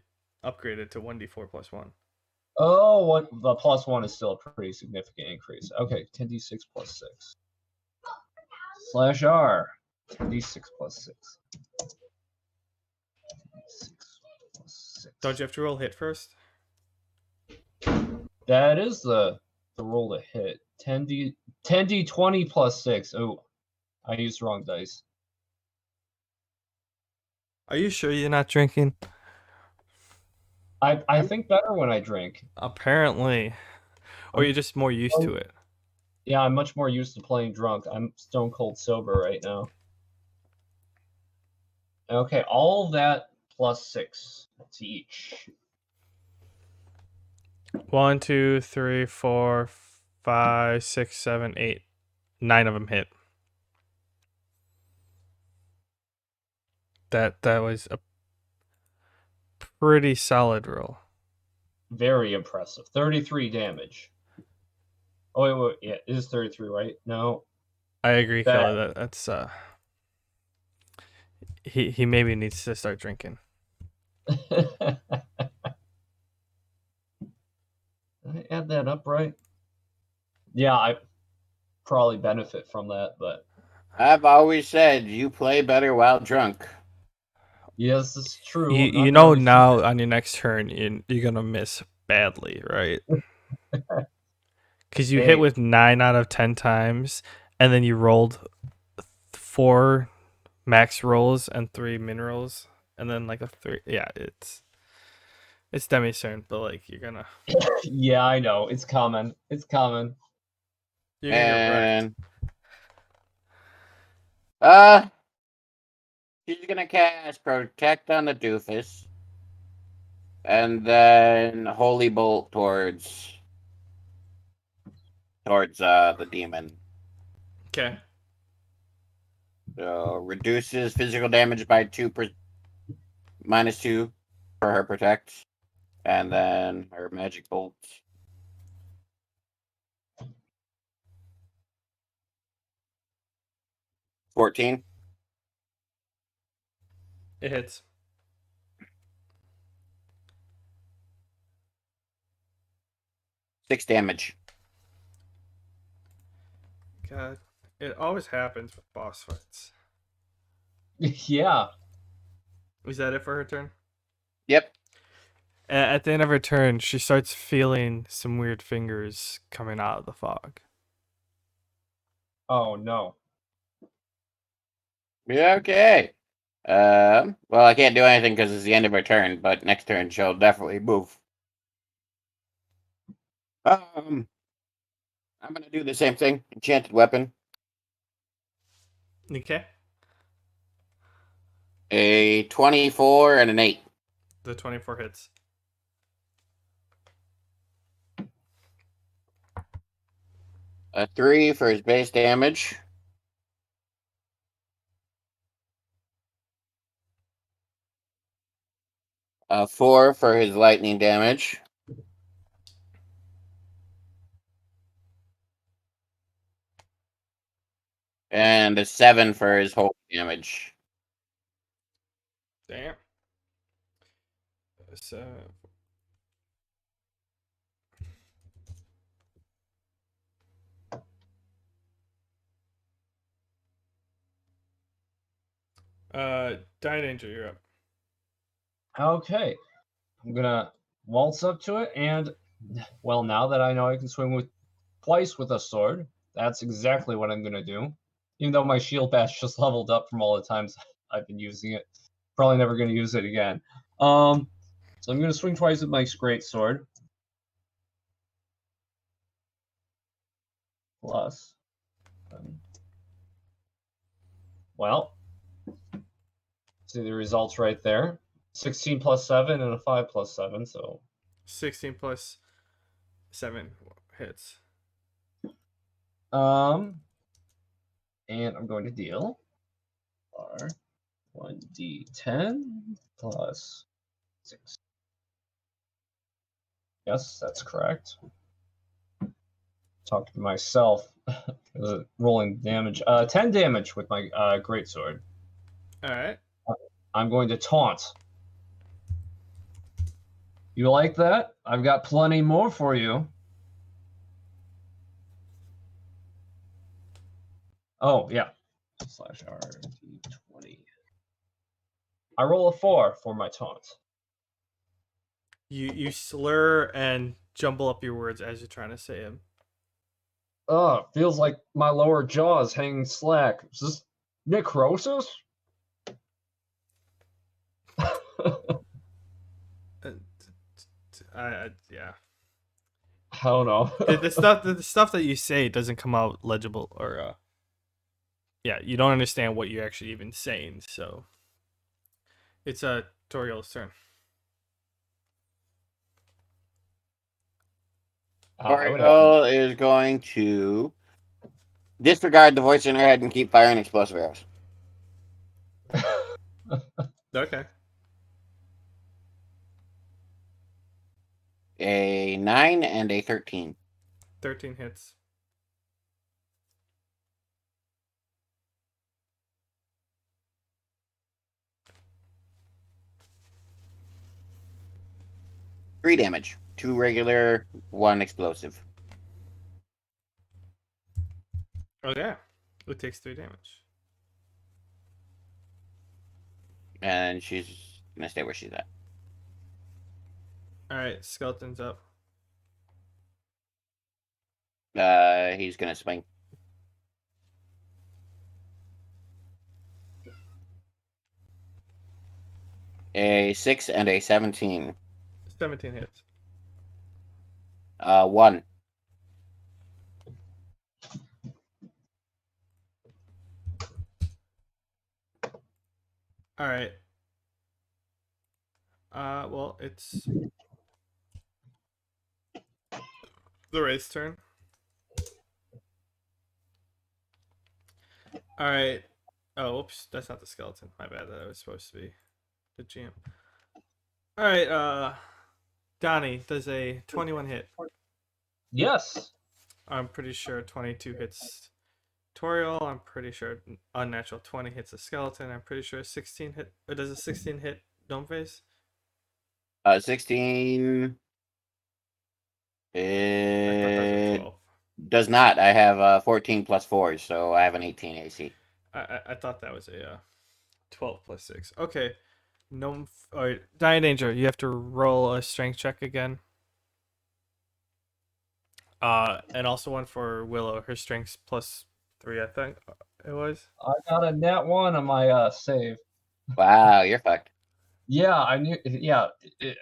upgraded to 1d4 plus 1. Oh, the plus 1 is still a pretty significant increase. Okay, 10d6 plus 6. Slash R. 10d6 plus 6. 10d6 plus 6. Don't you have to roll hit first? That is the roll to hit. 10d20 plus 6. Oh, I used the wrong dice. Are you sure you're not drinking? I think better when I drink. Apparently. Or you're just more used to it. Yeah, I'm much more used to playing drunk. I'm stone cold sober right now. Okay, all that plus 6 to each. 1, 2, 3, 4, 5, 6, 7, 8. 9 of them hit. That was a pretty solid roll. Very impressive. 33 damage. Oh, wait, yeah, it is 33, right? No. I agree, Kelly. That's he maybe needs to start drinking. Did I add that up right? Yeah, I probably benefit from that, but I've always said you play better while drunk. yes, it's true. You know now on your next turn you're gonna miss badly, right? Because you hit with 9 out of 10 times, and then you rolled 4 max rolls and 3 min rolls, and then like a 3. Yeah, it's Demi's turn, but like you're gonna. Yeah, I know. It's coming. It's coming. You're gonna get And wrecked. she's gonna cast Protect on the doofus, and then Holy Bolt towards the demon. Okay. So reduces physical damage by -2 for her protect, and then her magic bolt. $14. It hits. $6 damage. God, it always happens with boss fights. Yeah. Was that it for her turn? Yep. At the end of her turn, she starts feeling some weird fingers coming out of the fog. Oh no. Yeah, okay. Well, I can't do anything because it's the end of her turn, but next turn she'll definitely move. I'm gonna do the same thing. Enchanted Weapon. Okay. A 24 and an 8. The 24 hits. A 3 for his base damage. A 4 for his lightning damage. And a 7 for his holy damage. Damn. So. Die Danger, you're up. Okay. I'm gonna waltz up to it, and well, now that I know I can swing twice with a sword, that's exactly what I'm gonna do. Even though my shield bash just leveled up from all the times I've been using it, probably never gonna use it again. So I'm gonna swing twice with my great sword. Plus, well, see the results right there. 16 plus 7 and a 5 plus 7, so 16 plus 7 hits. and I'm going to deal R 1d10 plus 6. Yes, that's correct. Talking to myself. Rolling damage. 10 damage with my greatsword. Alright. I'm going to taunt. You like that? I've got plenty more for you. Oh, yeah. Slash RD20. I roll a 4 for my taunt. You slur and jumble up your words as you're trying to say them. Oh, feels like my lower jaw is hanging slack. Is this necrosis? Yeah. I don't know. The stuff that you say doesn't come out legible, or yeah, you don't understand what you're actually even saying. So it's Toriel's turn. What happened? Oriole is going to disregard the voice in her head and keep firing explosive arrows. Okay. A 9 and a 13. 13 hits. Three damage. 2 regular, 1 explosive. Okay. It takes 3 damage. And she's gonna stay where she's at. Alright, skeleton's up. He's gonna swing. A 6 and a 17. 17 hits. 1. Alright. Well, it's the Wraith's turn. Alright. Oh, oops, that's not the skeleton. My bad, that was supposed to be the GM. Alright, Donnie, does a 21 hit? Yes. I'm pretty sure 22 hits Toriel. I'm pretty sure unnatural 20 hits a skeleton. I'm pretty sure 16 hit. Or does a 16 hit Domeface? 16 I thought that was a 12. does not. I have 14 plus 4, so I have an 18 AC. I thought that was a 12 plus 6. Okay. No. Alright, Dying Danger, you have to roll a strength check again. And also one for Willow. Her strength's plus 3, I think it was. I got a nat 1 on my save. Wow, you're fucked. Yeah, I knew. Yeah,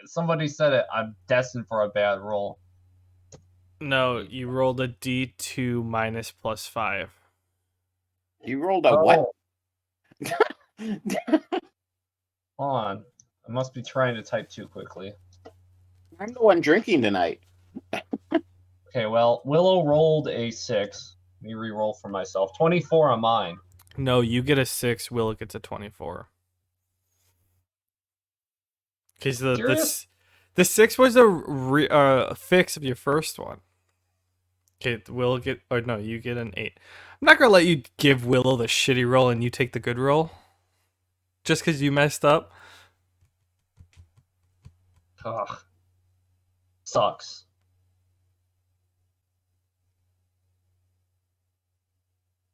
somebody said it. I'm destined for a bad roll. No, you rolled a D2 minus plus 5. You rolled a what? Hold on. I must be trying to type too quickly. I'm the one drinking tonight. Okay, well, Willow rolled a 6. Let me re-roll for myself. 24 on mine. No, you get a 6. Willow gets a 24. Because the 6 was a fix of your first one. Okay, Willow get, or no, you get an 8. I'm not gonna let you give Willow the shitty roll and you take the good roll. Just because you messed up. Ugh. Sucks.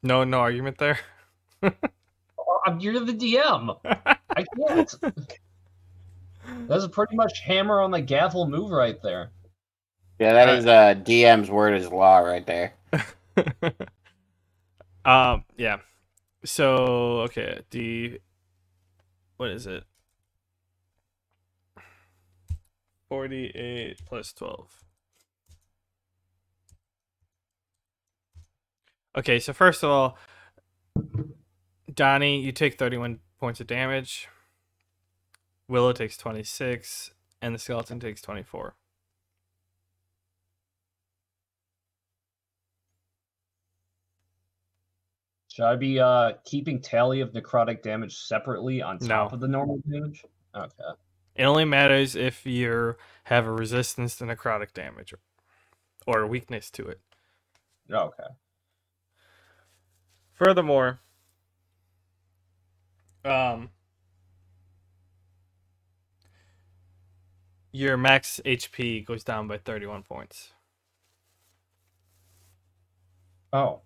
No argument there. You're the DM. I can't. That's a pretty much hammer on the gavel move right there. Yeah, that is DM's word is law right there. Yeah. So okay, what is it? 48 plus 12. Okay, so first of all, Donnie, you take 31 points of damage. Willow takes 26, and the skeleton takes 24. Should I be keeping tally of necrotic damage separately on top of the normal damage? Okay. It only matters if you have a resistance to necrotic damage or a weakness to it. Okay. Furthermore, your max HP goes down by 31 points. Oh.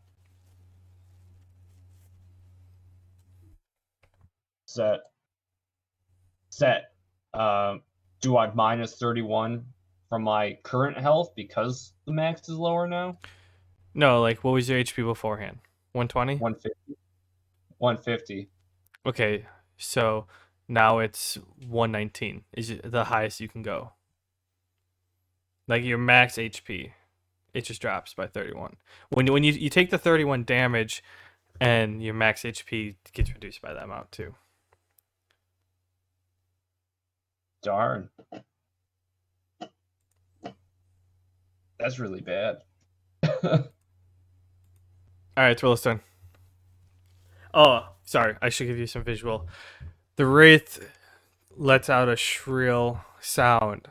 Set. Do I minus 31 from my current health because the max is lower now? No, like what was your HP beforehand? 120? 150. 150. Okay, so now it's 119 is the highest you can go. Like your max HP, it just drops by 31. When you take the 31 damage, and your max HP gets reduced by that amount too. Darn. That's really bad. All right, it's Willow's turn. Oh, sorry. I should give you some visual. The Wraith lets out a shrill sound,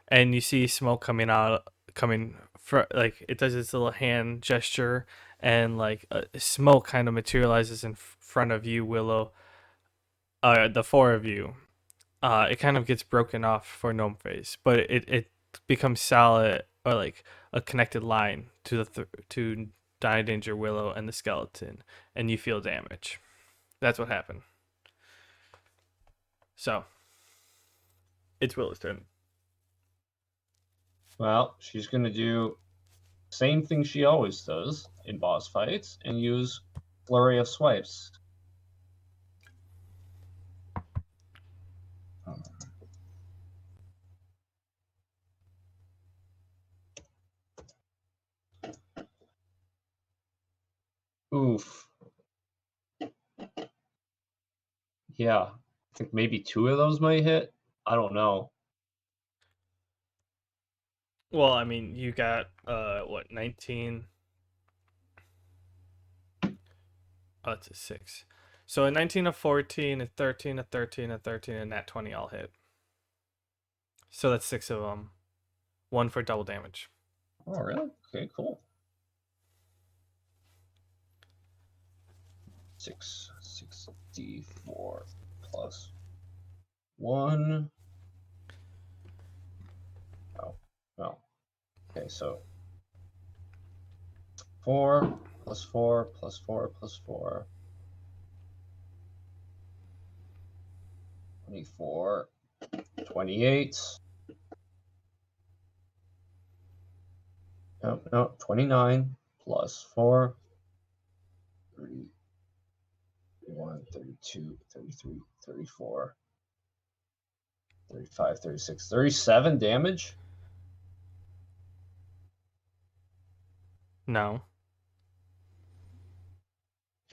and you see smoke coming like it does its little hand gesture, and like smoke kind of materializes in front of you, Willow. The four of you. It kind of gets broken off for Gnome Face, but it becomes solid, or like a connected line to to Die Danger, Willow, and the skeleton, and you feel damage. That's what happened. So, it's Willow's turn. Well, she's going to do same thing she always does in boss fights and use Flurry of Swipes. Oof. Yeah, I think maybe 2 of those might hit. I don't know. Well, I mean, you got what, 19? Oh, it's a 6. So a 19, a 14, a 13, a 13, a 13, and that 20 all hit. So that's 6 of them. 1 for double damage. Oh, really? Okay, cool. 6d4 plus 1. Oh, no. Okay, so 4 plus 4 plus 4 plus 4. 24. 28. No, 29 plus 4. 30. 31, 32, 33, 34, 35, 36, 37 damage? No.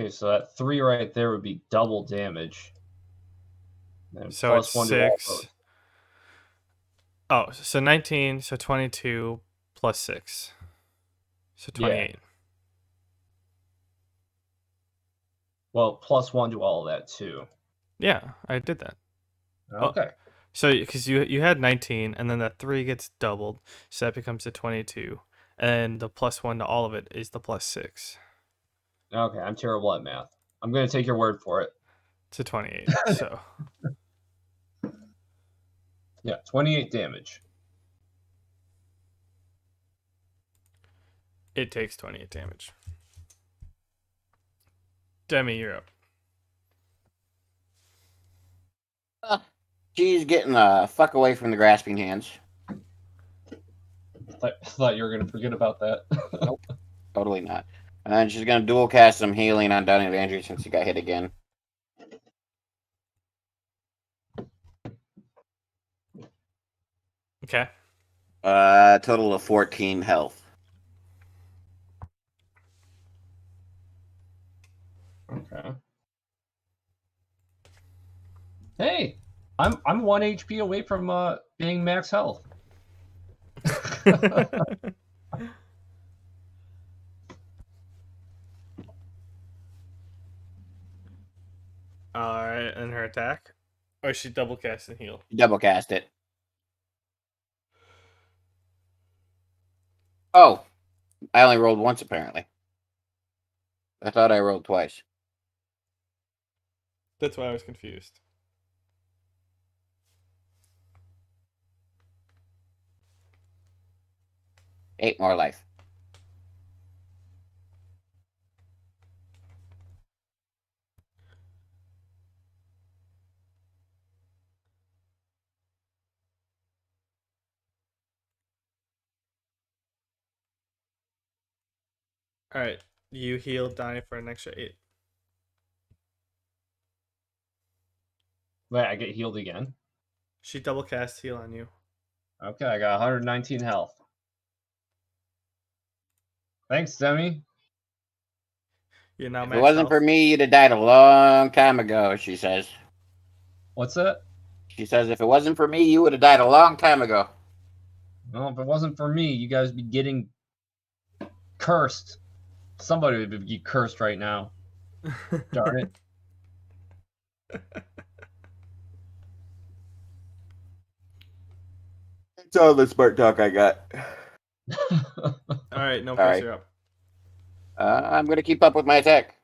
Okay, so that 3 right there would be double damage. And So plus it's 1 to all 6. those. Oh, so 19, so 22 plus 6. So 28. Yeah. Well, plus 1 to all of that, too. Yeah, I did that. Okay. Oh, so, because you had 19, and then that 3 gets doubled, so that becomes a 22. And the plus 1 to all of it is the plus 6. Okay, I'm terrible at math. I'm going to take your word for it. It's a 28, so. Yeah, 28 damage. It takes 28 damage. Demi, you're up. She's getting the fuck away from the grasping hands. I thought you were going to forget about that. Nope, totally not. And then she's gonna dual cast some healing on Donnie Landry since he got hit again. Okay. Total of 14 health. Okay. Hey, I'm 1 HP away from being max health. Alright, and her attack? Or she double cast and heal? Double cast it. Oh, I only rolled once apparently. I thought I rolled twice. That's why I was confused. Eight more life. Alright, you heal Donnie for an extra 8. Wait, I get healed again? She double cast heal on you. Okay, I got 119 health. Thanks, Demi. You're now If it wasn't maxed for out. me, you'd have died a long time ago, she says. What's that? She says, if it wasn't for me, you would have died a long time ago. Well, if it wasn't for me, you guys would be getting cursed. Somebody would be cursed right now. Darn it. That's all the smart talk I got. All right, no Sorry. pressure up. I'm going to keep up with my attack,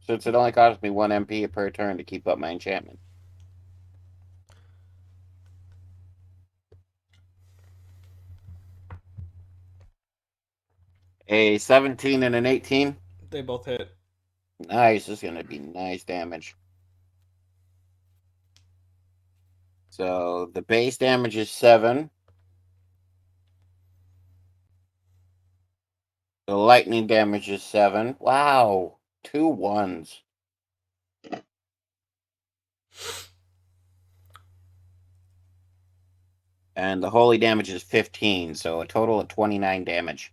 since it only costs me 1 MP per turn to keep up my enchantment. A 17 and an 18. They both hit. Nice. This is going to be nice damage. So the base damage is 7. The lightning damage is 7. Wow. 2 1s. And the holy damage is 15, so a total of 29 damage.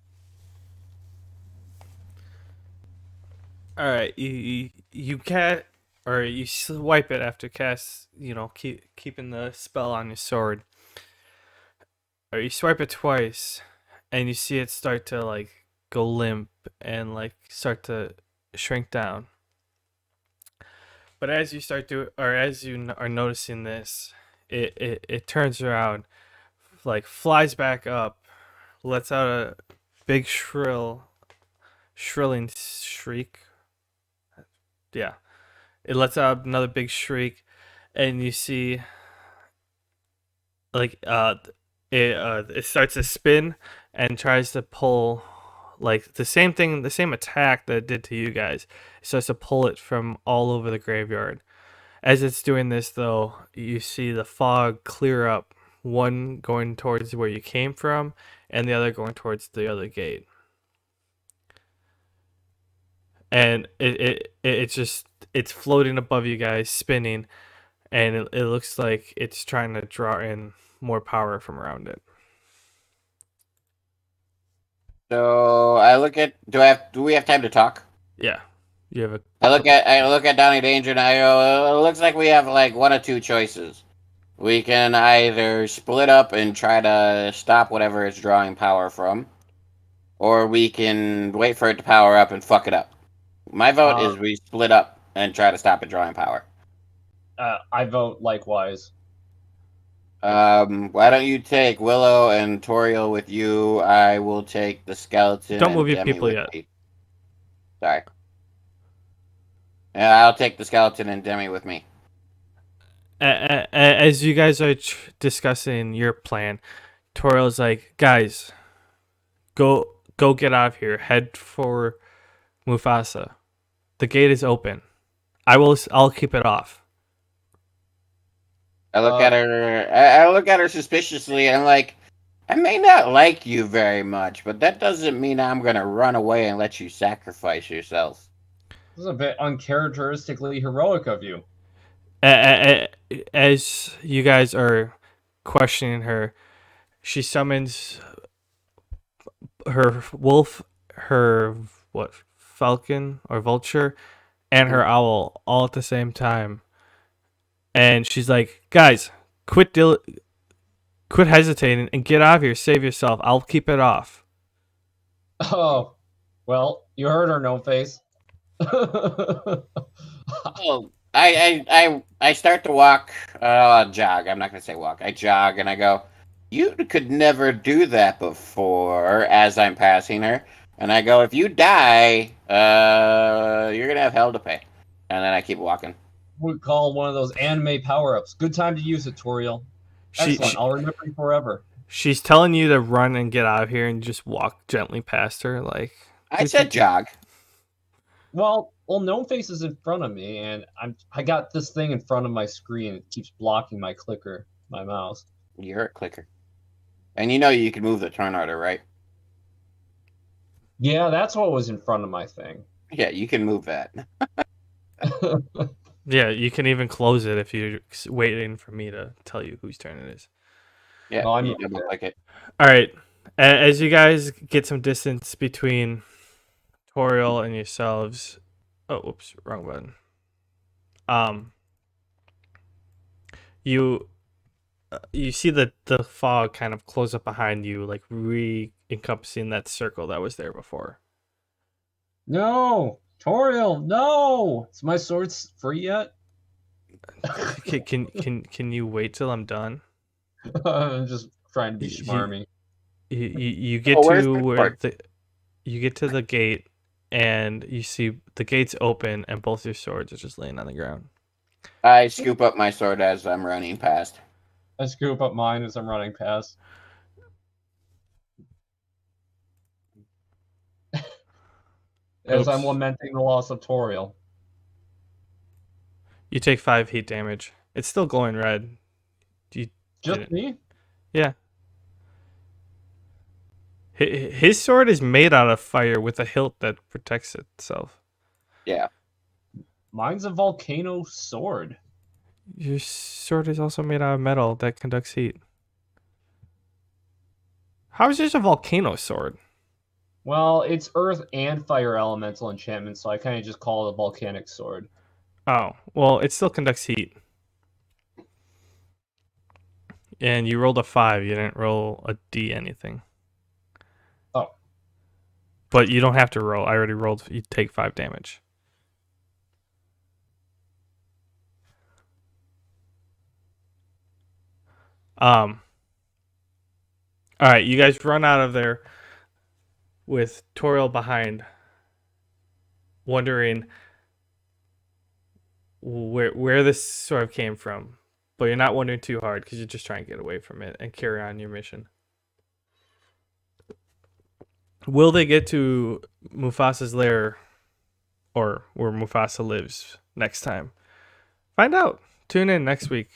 All right, you can't, or you swipe it after cast. Keeping the spell on your sword. Or you swipe it twice, and you see it start to like go limp and like start to shrink down. But as you are noticing this, it turns around, like flies back up, lets out a big shrilling shriek. Yeah, it lets out another big shriek, and you see like it starts to spin and tries to pull like the same attack that it did to you guys. It starts to pull it from all over the graveyard. As it's doing this, though, you see the fog clear up, one going towards where you came from and the other going towards the other gate. And it's floating above you guys, spinning, and it looks like it's trying to draw in more power from around it. So I look at. Do we have time to talk? Yeah, you have a. I look at Donnie Danger and I go, it looks like we have like one of two choices. We can either split up and try to stop whatever it's drawing power from, or we can wait for it to power up and fuck it up. My vote is we split up and try to stop it drawing power. I vote likewise. Why don't you take Willow and Toriel with you? I will take the skeleton. Don't move and your Demi people with yet. me. Sorry. Yeah, I'll take the skeleton and Demi with me. As you guys are discussing your plan, Toriel's like, guys, go get out of here. Head for Mufasa. The gate is open. I'll keep it off. I look at her. I look at her suspiciously, and I'm like, I may not like you very much, but that doesn't mean I'm gonna run away and let you sacrifice yourself. This is a bit uncharacteristically heroic of you. As you guys are questioning her, she summons her wolf, her falcon or vulture, and her owl all at the same time. And she's like, guys, quit hesitating and get out of here. Save yourself. I'll keep it off. Oh, well, you heard her, No Face. Oh, I start to walk, jog. I'm not gonna say walk. I jog and I go, you could never do that before. As I'm passing her, and I go, if you die, you're gonna have hell to pay. And then I keep walking. Would call one of those anime power-ups. Good time to use it, Toriel. Excellent. I'll remember you forever. She's telling you to run and get out of here and just walk gently past her. Like I said jog. Well, No Face is in front of me, and I got this thing in front of my screen. It keeps blocking my clicker, my mouse. You're a clicker. And you know you can move the turn order, right? Yeah, that's what was in front of my thing. Yeah, you can move that. Yeah, you can even close it if you're waiting for me to tell you whose turn it is. Yeah, No, you double click it. All right. As you guys get some distance between Toriel and yourselves. Oh, oops, wrong button. You see the fog kind of close up behind you, like re-encompassing that circle that was there before. No, Toriel, no. Is my sword free yet? Can you wait till I'm done? I'm just trying to be schmarmy. You get where's to my where sword? you get to the gate, and you see the gate's open, and both your swords are just laying on the ground. I scoop up my sword as I'm running past. I scoop up mine as I'm running past. As I'm Oops. lamenting the loss of Toriel. You take 5 heat damage. It's still glowing red. Just me? Yeah. His sword is made out of fire with a hilt that protects itself. Yeah. Mine's a volcano sword. Your sword is also made out of metal that conducts heat. How is this a volcano sword? Well, it's earth and fire elemental enchantment, so I kind of just call it a volcanic sword. Oh, well, it still conducts heat. And you rolled a 5. You didn't roll a D anything. Oh. But you don't have to roll. I already rolled. You take 5 damage. All right, you guys run out of there with Toriel behind, wondering where this sort of came from. But you're not wondering too hard because you're just trying to get away from it and carry on your mission. Will they get to Mufasa's lair, or where Mufasa lives, next time? Find out. Tune in next week.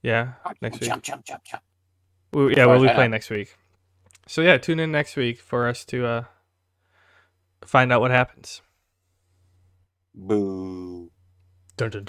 Yeah, next week. Jump. We'll be playing next week. So yeah, tune in next week for us to find out what happens. Boo. Dun, dun, dun.